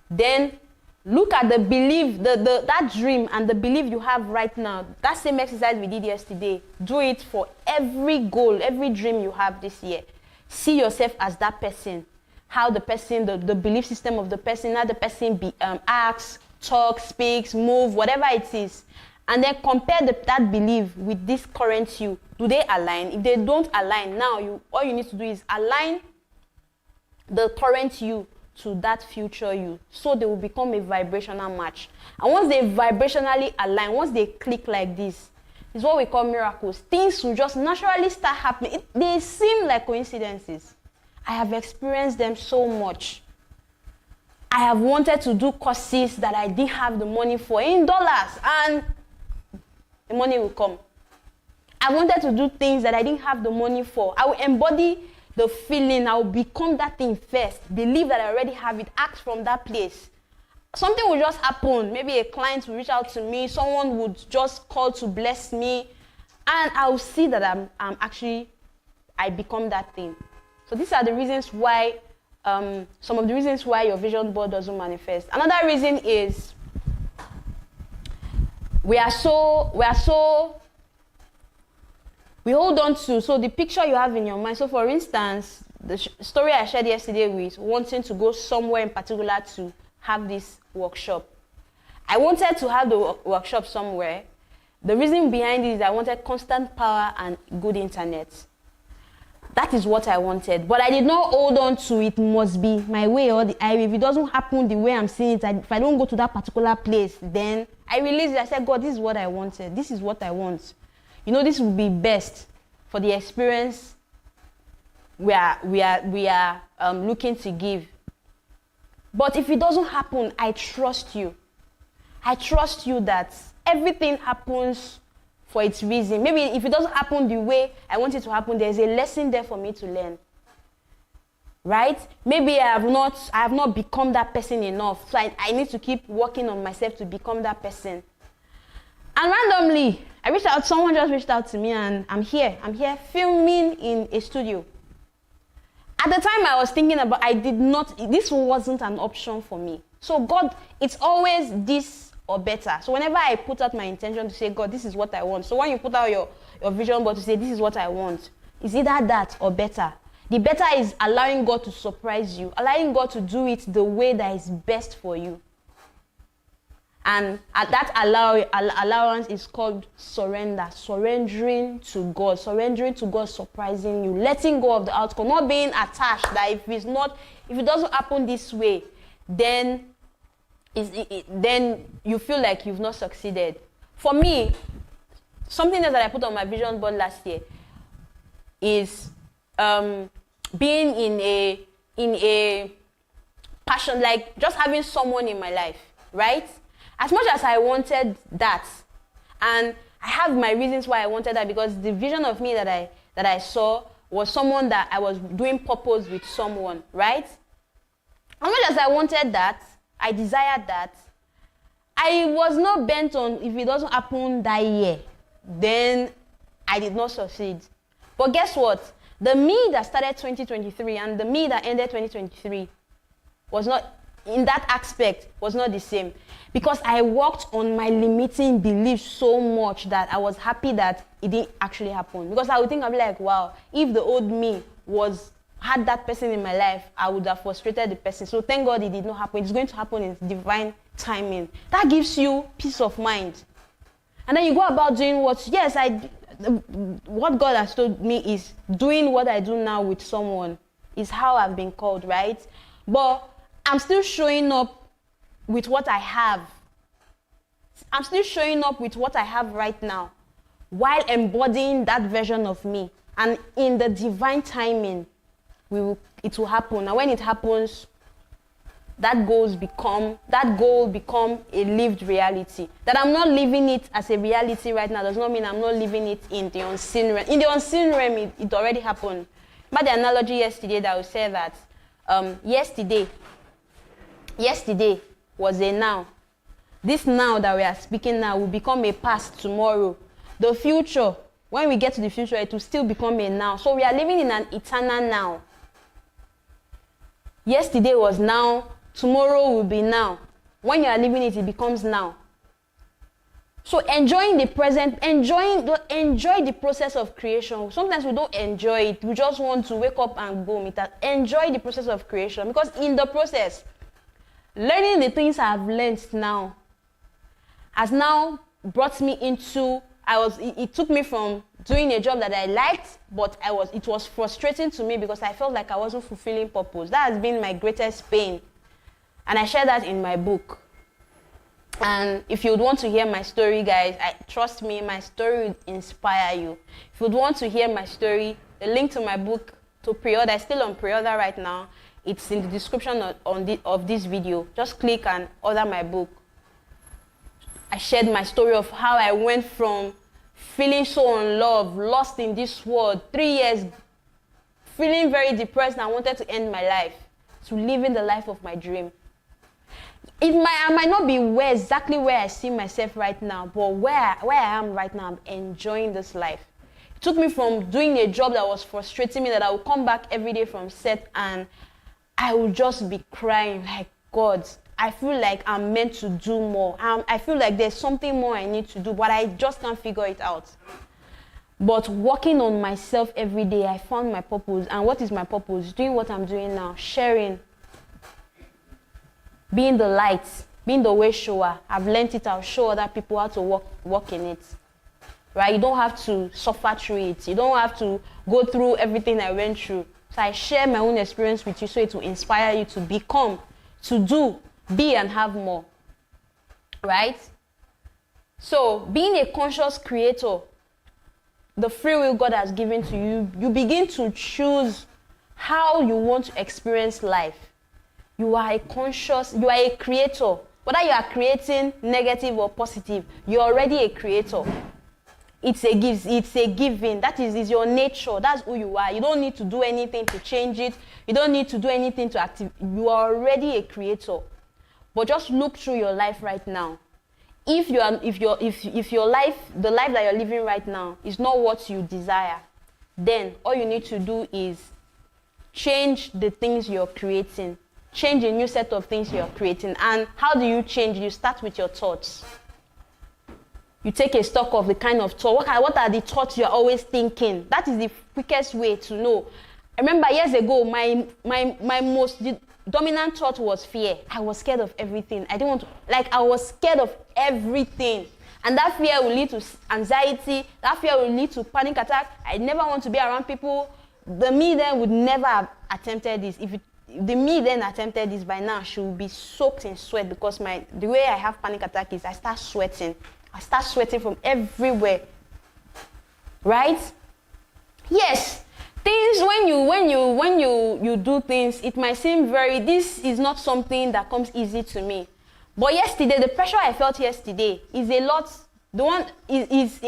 Then look at the belief, that dream and the belief you have right now. That same exercise we did yesterday. Do it for every goal, every dream you have this year. See yourself as that person. How the person, the belief system of the person, how the person acts, talks, speaks, move, whatever it is. And then compare that belief with this current you. Do they align? If they don't align, now all you need to do is align the current you to that future you, so they will become a vibrational match. And once they vibrationally align, once they click like this, it's what we call miracles. Things will just naturally start happening. They seem like coincidences. I have experienced them so much. I have wanted to do courses that I didn't have the money for in dollars, and the money will come. I wanted to do things that I didn't have the money for. I will embody the feeling, I will become that thing first. Believe that I already have it. Act from that place. Something will just happen. Maybe a client will reach out to me. Someone would just call to bless me. And I will see that I become that thing. So these are the reasons why, some of the reasons why your vision board doesn't manifest. Another reason is we hold on to, so the picture you have in your mind. So for instance, the story I shared yesterday with wanting to go somewhere in particular to have this workshop. I wanted to have the workshop somewhere. The reason behind it is I wanted constant power and good internet. That is what I wanted. But I did not hold on to it must be my way or the highway. If it doesn't happen the way I'm seeing it, if I don't go to that particular place, then I released it. I said, God, this is what I wanted. This is what I want. You know, this will be best for the experience we are looking to give. But if it doesn't happen, I trust you. I trust you that everything happens for its reason. Maybe if it doesn't happen the way I want it to happen, there's a lesson there for me to learn. Right? Maybe I have not become that person enough. So I need to keep working on myself to become that person. And randomly, someone just reached out to me, and I'm here filming in a studio. At the time I was thinking about, this wasn't an option for me. So God, it's always this or better. So whenever I put out my intention to say, God, this is what I want. So when you put out your vision board to say, this is what I want, it's either that or better. The better is allowing God to surprise you, allowing God to do it the way that is best for you. And that allowance is called surrender, surrendering to God surprising you, letting go of the outcome, not being attached that if it doesn't happen this way, then you feel like you've not succeeded. For me, something else that I put on my vision board last year is being in a passion, like just having someone in my life, right? As much as I wanted that, and I have my reasons why I wanted that, because the vision of me that I saw was someone that I was doing purpose with someone, right? As much as I wanted that, I desired that, I was not bent on if it doesn't happen that year, then I did not succeed. But guess what? The me that started 2023 and the me that ended 2023 was not, in that aspect, was not the same. Because I worked on my limiting beliefs so much that I was happy that it didn't actually happen. Because I would think, I'd be like, wow, if the old me had that person in my life, I would have frustrated the person. So thank God it did not happen. It's going to happen in divine timing. That gives you peace of mind. And then you go about doing what God has told me is doing what I do now with someone is how I've been called, right? But I'm still showing up with what I have. I'm still showing up with what I have right now while embodying that version of me. And in the divine timing, it will happen. And when it happens, that goal become a lived reality. That I'm not living it as a reality right now does not mean I'm not living it in the unseen realm. In the unseen realm, it already happened. But the analogy yesterday that I would say that yesterday was a now. This now that we are speaking now will become a past tomorrow. The future, when we get to the future, it will still become a now. So we are living in an eternal now. Yesterday was now, tomorrow will be now. When you are living it, it becomes now. So enjoying the present, enjoy the process of creation. Sometimes we don't enjoy it. We just want to wake up and boom. Enjoy the process of creation, because in the process, learning the things I've learned now has now brought me into, it took me from doing a job that I liked, but it was frustrating to me because I felt like I wasn't fulfilling purpose. That has been my greatest pain. And I share that in my book. And if you would want to hear my story, guys, trust me, my story would inspire you. If you would want to hear my story, the link to my book to pre-order is still on pre-order right now. It's in the description of this video. Just click and order my book. I shared my story of how I went from feeling so unloved, lost in this world, 3 years, feeling very depressed and I wanted to end my life, to living the life of my dream. I might not be exactly where I see myself right now, but where I am right now, I'm enjoying this life. It took me from doing a job that was frustrating me, that I would come back every day from set and I would just be crying like, God, I feel like I'm meant to do more. I feel like there's something more I need to do, but I just can't figure it out. But working on myself every day, I found my purpose. And what is my purpose? Doing what I'm doing now, sharing, being the light, being the way shower. I've learned it, I'll show other people how to walk in it. right? You don't have to suffer through it. You don't have to go through everything I went through. So I share my own experience with you so it will inspire you to become, to do, be and have more, right? So being a conscious creator, the free will God has given to you, you begin to choose how you want to experience life. You are a creator. Whether you are creating negative or positive, you're already a creator. It's a giving. That is your nature. That's who you are. You don't need to do anything to change it. You don't need to do anything to activate. You are already a creator. But just look through your life right now. If your life, the life that you're living right now, is not what you desire, then all you need to do is change the things you're creating. Change a new set of things you're creating. And how do you change? You start with your thoughts. You take a stock of the kind of thought. What are the thoughts you're always thinking? That is the quickest way to know. I remember years ago, my most dominant thought was fear. I was scared of everything. I was scared of everything. And that fear will lead to anxiety. That fear will lead to panic attack. I never want to be around people. The me then would never have attempted this. If the me then attempted this, by now she will be soaked in sweat, because the way I have panic attack is I start sweating. I start sweating from everywhere. Right? Yes. Things when you do things, it might seem this is not something that comes easy to me. But yesterday, the pressure I felt yesterday is a lot. The one is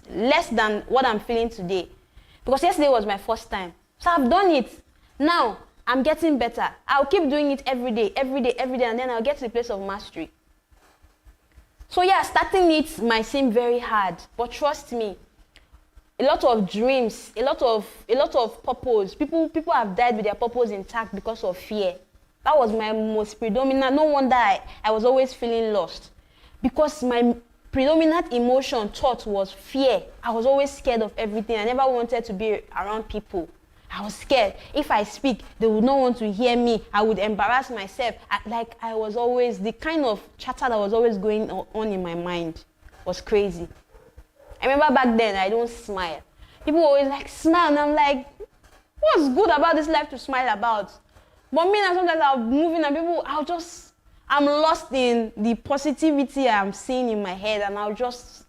less than what I'm feeling today. Because yesterday was my first time. So I've done it. Now I'm getting better. I'll keep doing it every day, and then I'll get to the place of mastery. So yeah, starting it might seem very hard, but trust me, a lot of dreams, a lot of purpose. People have died with their purpose intact because of fear. That was my most predominant. No wonder I was always feeling lost, because my predominant emotion, thought, was fear. I was always scared of everything. I never wanted to be around people. I was scared. If I speak, they would not want to hear me. I would embarrass myself. I was always, the kind of chatter that was always going on in my mind was crazy. I remember back then, I don't smile. People always smile, and I'm like, what's good about this life to smile about? But me, now sometimes I'll be moving and I'm lost in the positivity I'm seeing in my head, and I'll just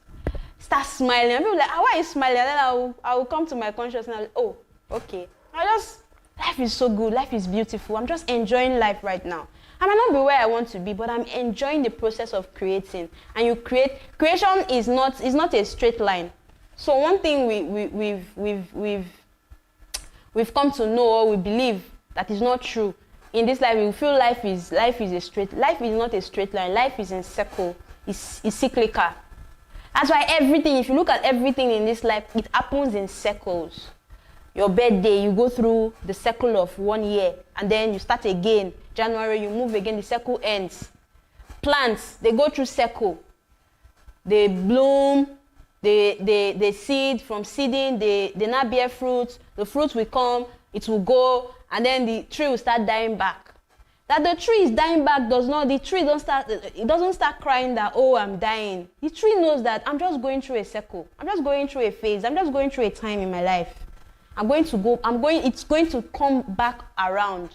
start smiling. And people are like, why are you smiling? And then I'll come to my consciousness and oh, okay. Life is so good, life is beautiful. I'm just enjoying life right now. I might not be where I want to be, but I'm enjoying the process of creating. And creation is not a straight line. So one thing we've come to know, or we believe that is not true. In this life, we feel life is life is not a straight line. Life is in circle. It's cyclical. That's why everything, if you look at everything in this life, it happens in circles. Your birthday, you go through the cycle of 1 year, and then you start again. January, you move again, the cycle ends. Plants, they go through cycle. They bloom, they seed. From seeding, they now bear fruit. The fruit will come, it will go, and then the tree will start dying back. That the tree is dying back it doesn't start crying that, oh, I'm dying. The tree knows that I'm just going through a cycle. I'm just going through a phase. I'm just going through a time in my life. It's going to come back around.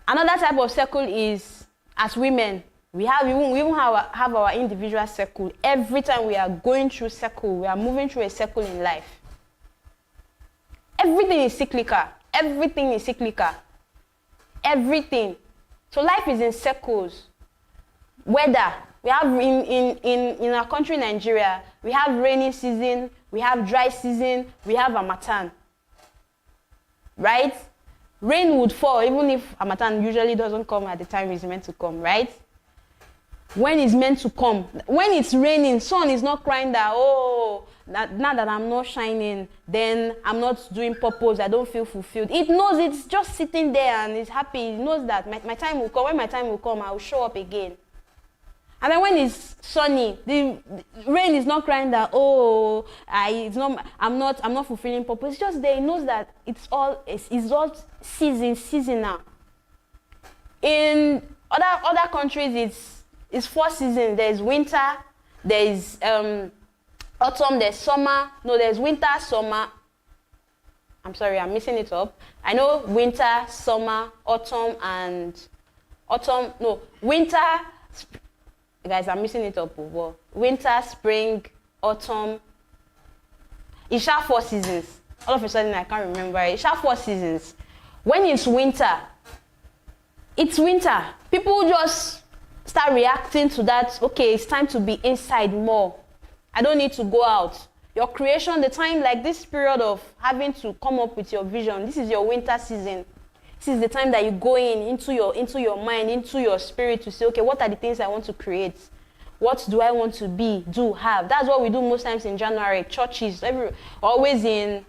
Another type of circle is, as women, we even have our individual circle. Every time we are going through circle, we are moving through a circle in life. Everything is cyclical. Everything is cyclical. Everything. So life is in circles. Weather. We have in our country, Nigeria, we have rainy season, we have dry season, we have Harmattan. Right? Rain would fall even if Harmattan usually doesn't come at the time it's meant to come, right? When it's meant to come. When it's raining, sun is not crying that, oh, now that I'm not shining, then I'm not doing purpose, I don't feel fulfilled. It knows, it's just sitting there and it's happy. It knows that my time will come. When my time will come, I will show up again. And then when it's sunny, the rain is not crying that, oh, I'm not fulfilling purpose. It's just there. It knows that it's all seasonal. In other countries, it's 4 seasons. There's winter, there's autumn, there's summer. No, there's winter, summer. I'm sorry, I'm mixing it up. I know winter, summer, autumn, and winter. Guys, I'm mixing it up. Well, winter, spring, autumn. It's 4 seasons. All of a sudden, I can't remember. It's 4 seasons. When it's winter, people just start reacting to that. Okay, it's time to be inside more. I don't need to go out. Your creation, the time, like this period of having to come up with your vision, this is your winter season. This is the time that you go into your mind, into your spirit to say, okay, what are the things I want to create? What do I want to be, do, have? That's what we do most times in January. Churches, always in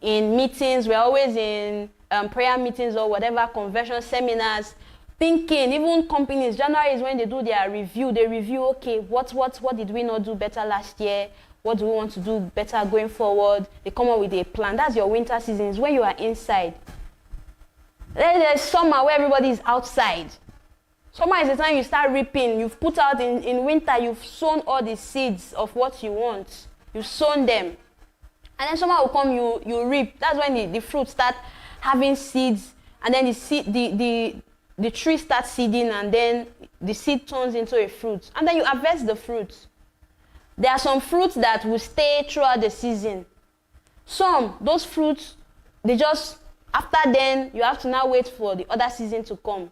meetings. We're always in prayer meetings or whatever, conversion seminars. Thinking, even companies, January is when they do their review. They review, okay, what did we not do better last year? What do we want to do better going forward? They come up with a plan. That's your winter season. It's when you are inside. Then there's summer where everybody is outside. Summer is the time you start reaping. You've put out in winter, you've sown all the seeds of what you want. You've sown them. And then summer will come, you reap. That's when the fruit start having seeds. And then the tree starts seeding, and then the seed turns into a fruit. And then you harvest the fruit. There are some fruits that will stay throughout the season. Those fruits, after then, you have to now wait for the other season to come.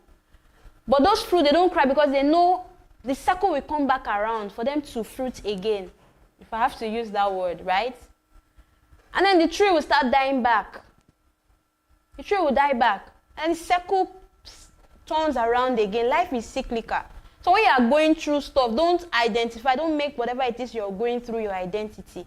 But those fruits, they don't cry because they know the circle will come back around for them to fruit again. If I have to use that word, right? And then the tree will start dying back. The tree will die back. And the circle turns around again. Life is cyclical. So when you are going through stuff, don't make whatever it is you're going through your identity.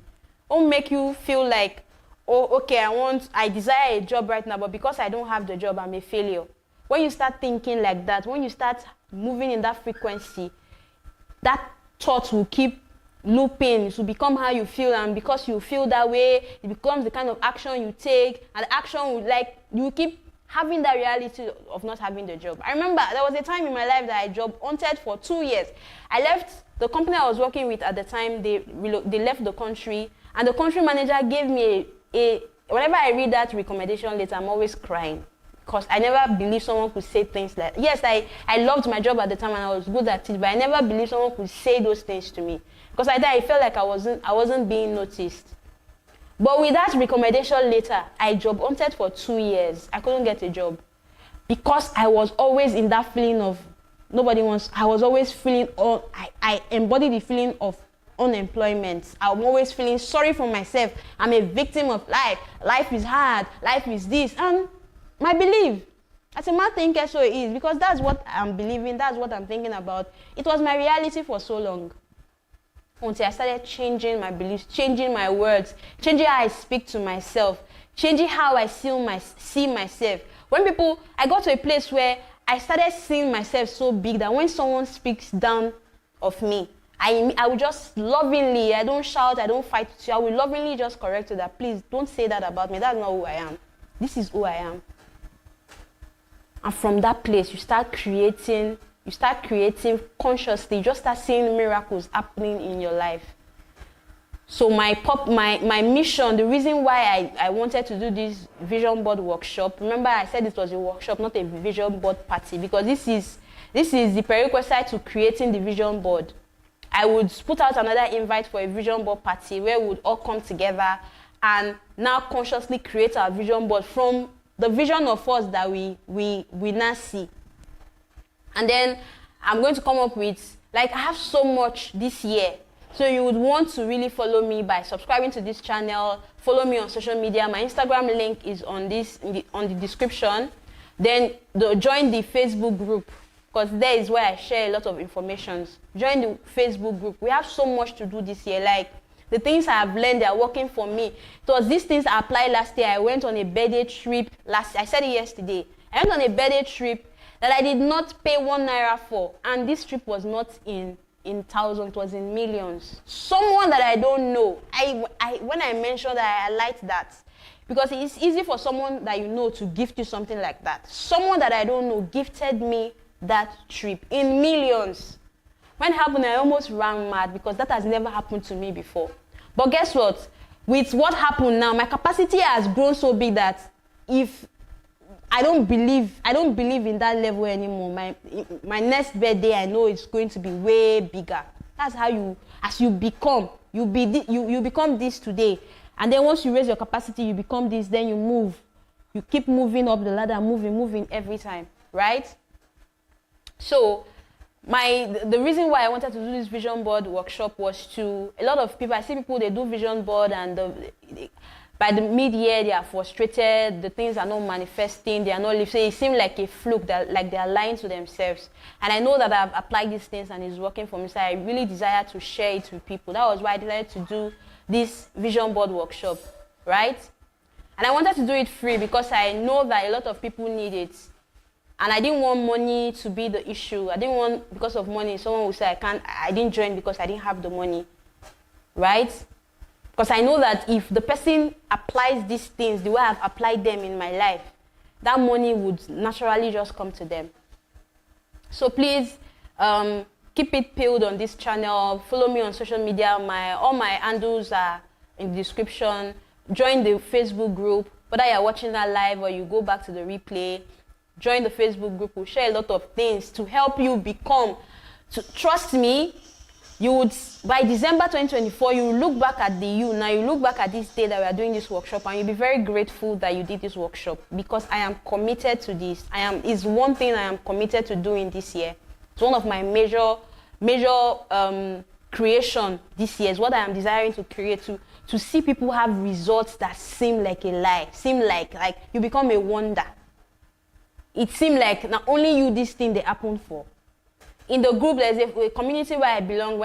Don't make you feel like, oh, okay, I desire a job right now, but because I don't have the job, I'm a failure. When you start thinking like that, when you start moving in that frequency, that thought will keep looping. It will become how you feel, and because you feel that way, it becomes the kind of action you take, and the action will you keep having that reality of not having the job. I remember there was a time in my life that I job hunted for 2 years. I left the company I was working with at the time. They left the country, and the country manager gave me whenever I read that recommendation letter, I'm always crying. Because I never believed someone could say things like, yes, I loved my job at the time and I was good at it, but I never believed someone could say those things to me. Because I felt like I wasn't being noticed. But with that recommendation letter, I job hunted for 2 years. I couldn't get a job. Because I was always in that feeling of I was always feeling, I embodied the feeling of unemployment. I'm always feeling sorry for myself. I'm a victim of life. Life is hard. Life is this. And my belief, as a man thinker, so it is, because that's what I'm believing, that's what I'm thinking about. It was my reality for so long. Until I started changing my beliefs, changing my words, changing how I speak to myself, changing how I see myself. I got to a place where I started seeing myself so big that when someone speaks down of me, I will just lovingly, I don't shout, I don't fight with you, I will lovingly just correct you that, please don't say that about me, that's not who I am. This is who I am. And from that place, you start creating consciously, you just start seeing miracles happening in your life. So my mission, the reason why I wanted to do this vision board workshop, remember I said it was a workshop, not a vision board party, because this is the prerequisite to creating the vision board. I would put out another invite for a vision board party where we would all come together and now consciously create our vision board from the vision of us that we now see. And then I'm going to come up with, I have so much this year. So you would want to really follow me by subscribing to this channel, follow me on social media. My Instagram link is on the description. Then join the Facebook group, because there is where I share a lot of information. Join the Facebook group. We have so much to do this year. The things I have learned, they are working for me. It was these things I applied last year. I went on a birthday trip I said it yesterday. I went on a birthday trip that I did not pay 1 naira for. And this trip was not in thousands, it was in millions. Someone that I don't know. When I mentioned that, I liked that. Because it's easy for someone that you know to gift you something like that. Someone that I don't know gifted me that trip in millions. When it happened, I almost ran mad because that has never happened to me before. But guess what? With what happened now, my capacity has grown so big that if I don't believe in that level anymore. My next birthday, I know it's going to be way bigger. That's how as you become, you become this today, and then once you raise your capacity, you become this. Then you move, you keep moving up the ladder, moving every time, right? So, the reason why I wanted to do this vision board workshop was to a lot of people. I see people, they do vision board and by the mid-year, they are frustrated, the things are not manifesting, they are not living. So it seems like a fluke, that like they are lying to themselves. And I know that I've applied these things and it's working for me, so I really desire to share it with people. That was why I decided to do this vision board workshop, right? And I wanted to do it free because I know that a lot of people need it. And I didn't want money to be the issue. I didn't want, because of money, someone would say, I didn't join because I didn't have the money, right? Because I know that if the person applies these things the way I've applied them in my life, that money would naturally just come to them. So please keep it peeled on this channel. Follow me on social media. All my handles are in the description. Join the Facebook group. Whether you're watching that live or you go back to the replay, join the Facebook group. We'll share a lot of things to help you become. Trust me, you would, by December 2024, you will look back at you look back at this day that we are doing this workshop, and you'll be very grateful that you did this workshop, because I am committed to this. Is one thing I am committed to doing this year. It's one of my major creation this year. Is what I am desiring to create, to see people have results that seem like a lie, seem like you become a wonder. It seemed like not only you this thing they happen for. In the group, there's a community where I belong.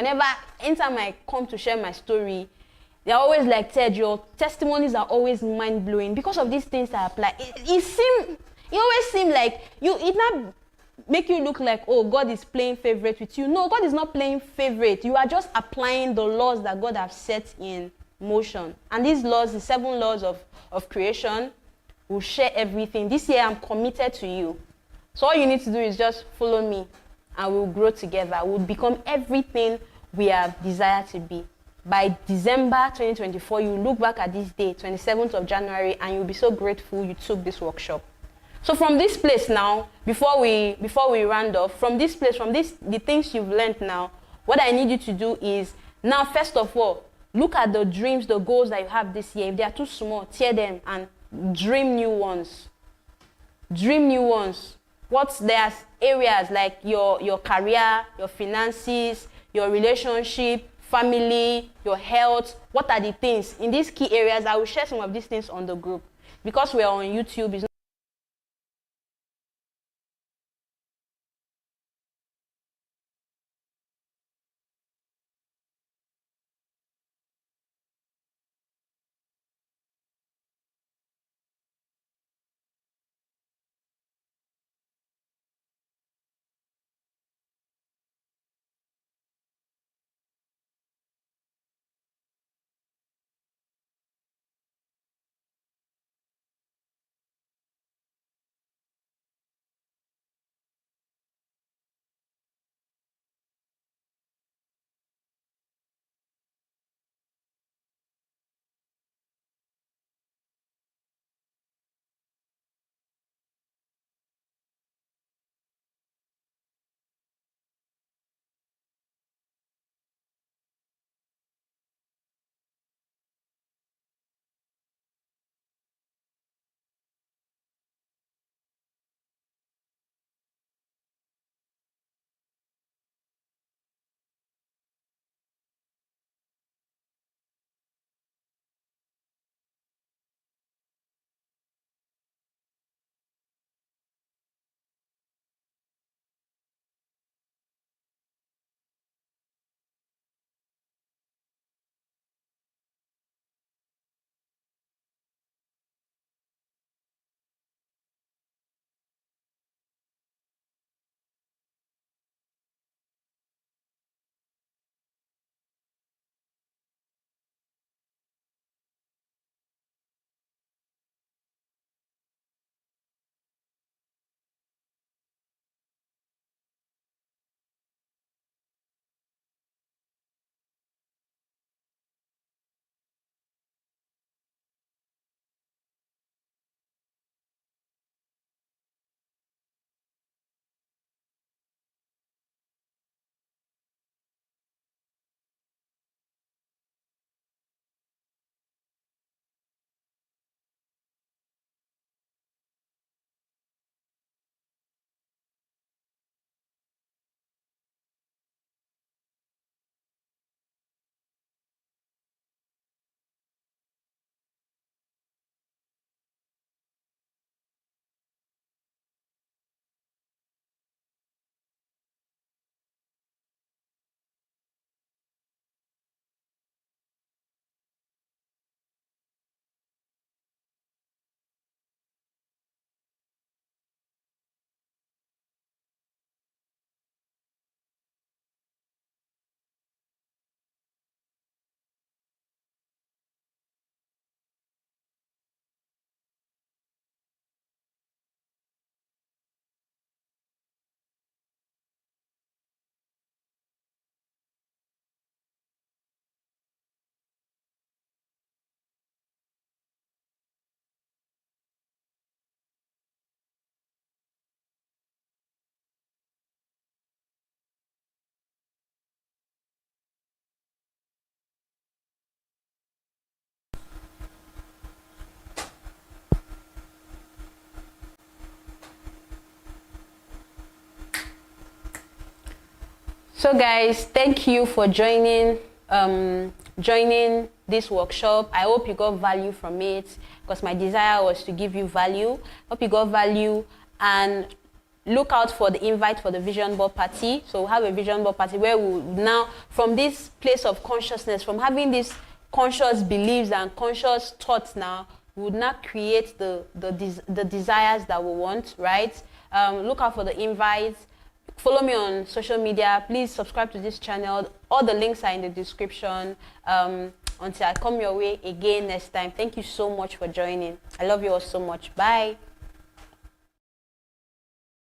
Anytime I come to share my story, they're always like, Ted, your testimonies are always mind-blowing because of these things I apply. It always seems like it not make you look like, oh, God is playing favorite with you. No, God is not playing favorite. You are just applying the laws that God has set in motion. And these laws, the 7 laws of creation, will share everything. This year, I'm committed to you. So all you need to do is just follow me, and we'll grow together. We'll become everything we have desired to be. By December 2024, you look back at this day, 27th of January, and you'll be so grateful you took this workshop. So from this place now, before we round off, the things you've learned now, what I need you to do is, now first of all, look at the dreams, the goals that you have this year. If they are too small, tear them and dream new ones. Dream new ones. There's areas like your career, your finances, your relationship, family, your health. What are the things in these key areas? I will share some of these things on the group, because we are on YouTube. It's So guys, thank you for joining this workshop. I hope you got value from it, because my desire was to give you value. Hope you got value, and look out for the invite for the vision board party. So we'll have a vision board party where we'll now, from this place of consciousness, from having these conscious beliefs and conscious thoughts, now we would now create the desires that we want, right? Look out for the invites. Follow me on social media. Please subscribe to this channel. All the links are in the description. Until I come your way again next time. Thank you so much for joining. I love you all so much. Bye.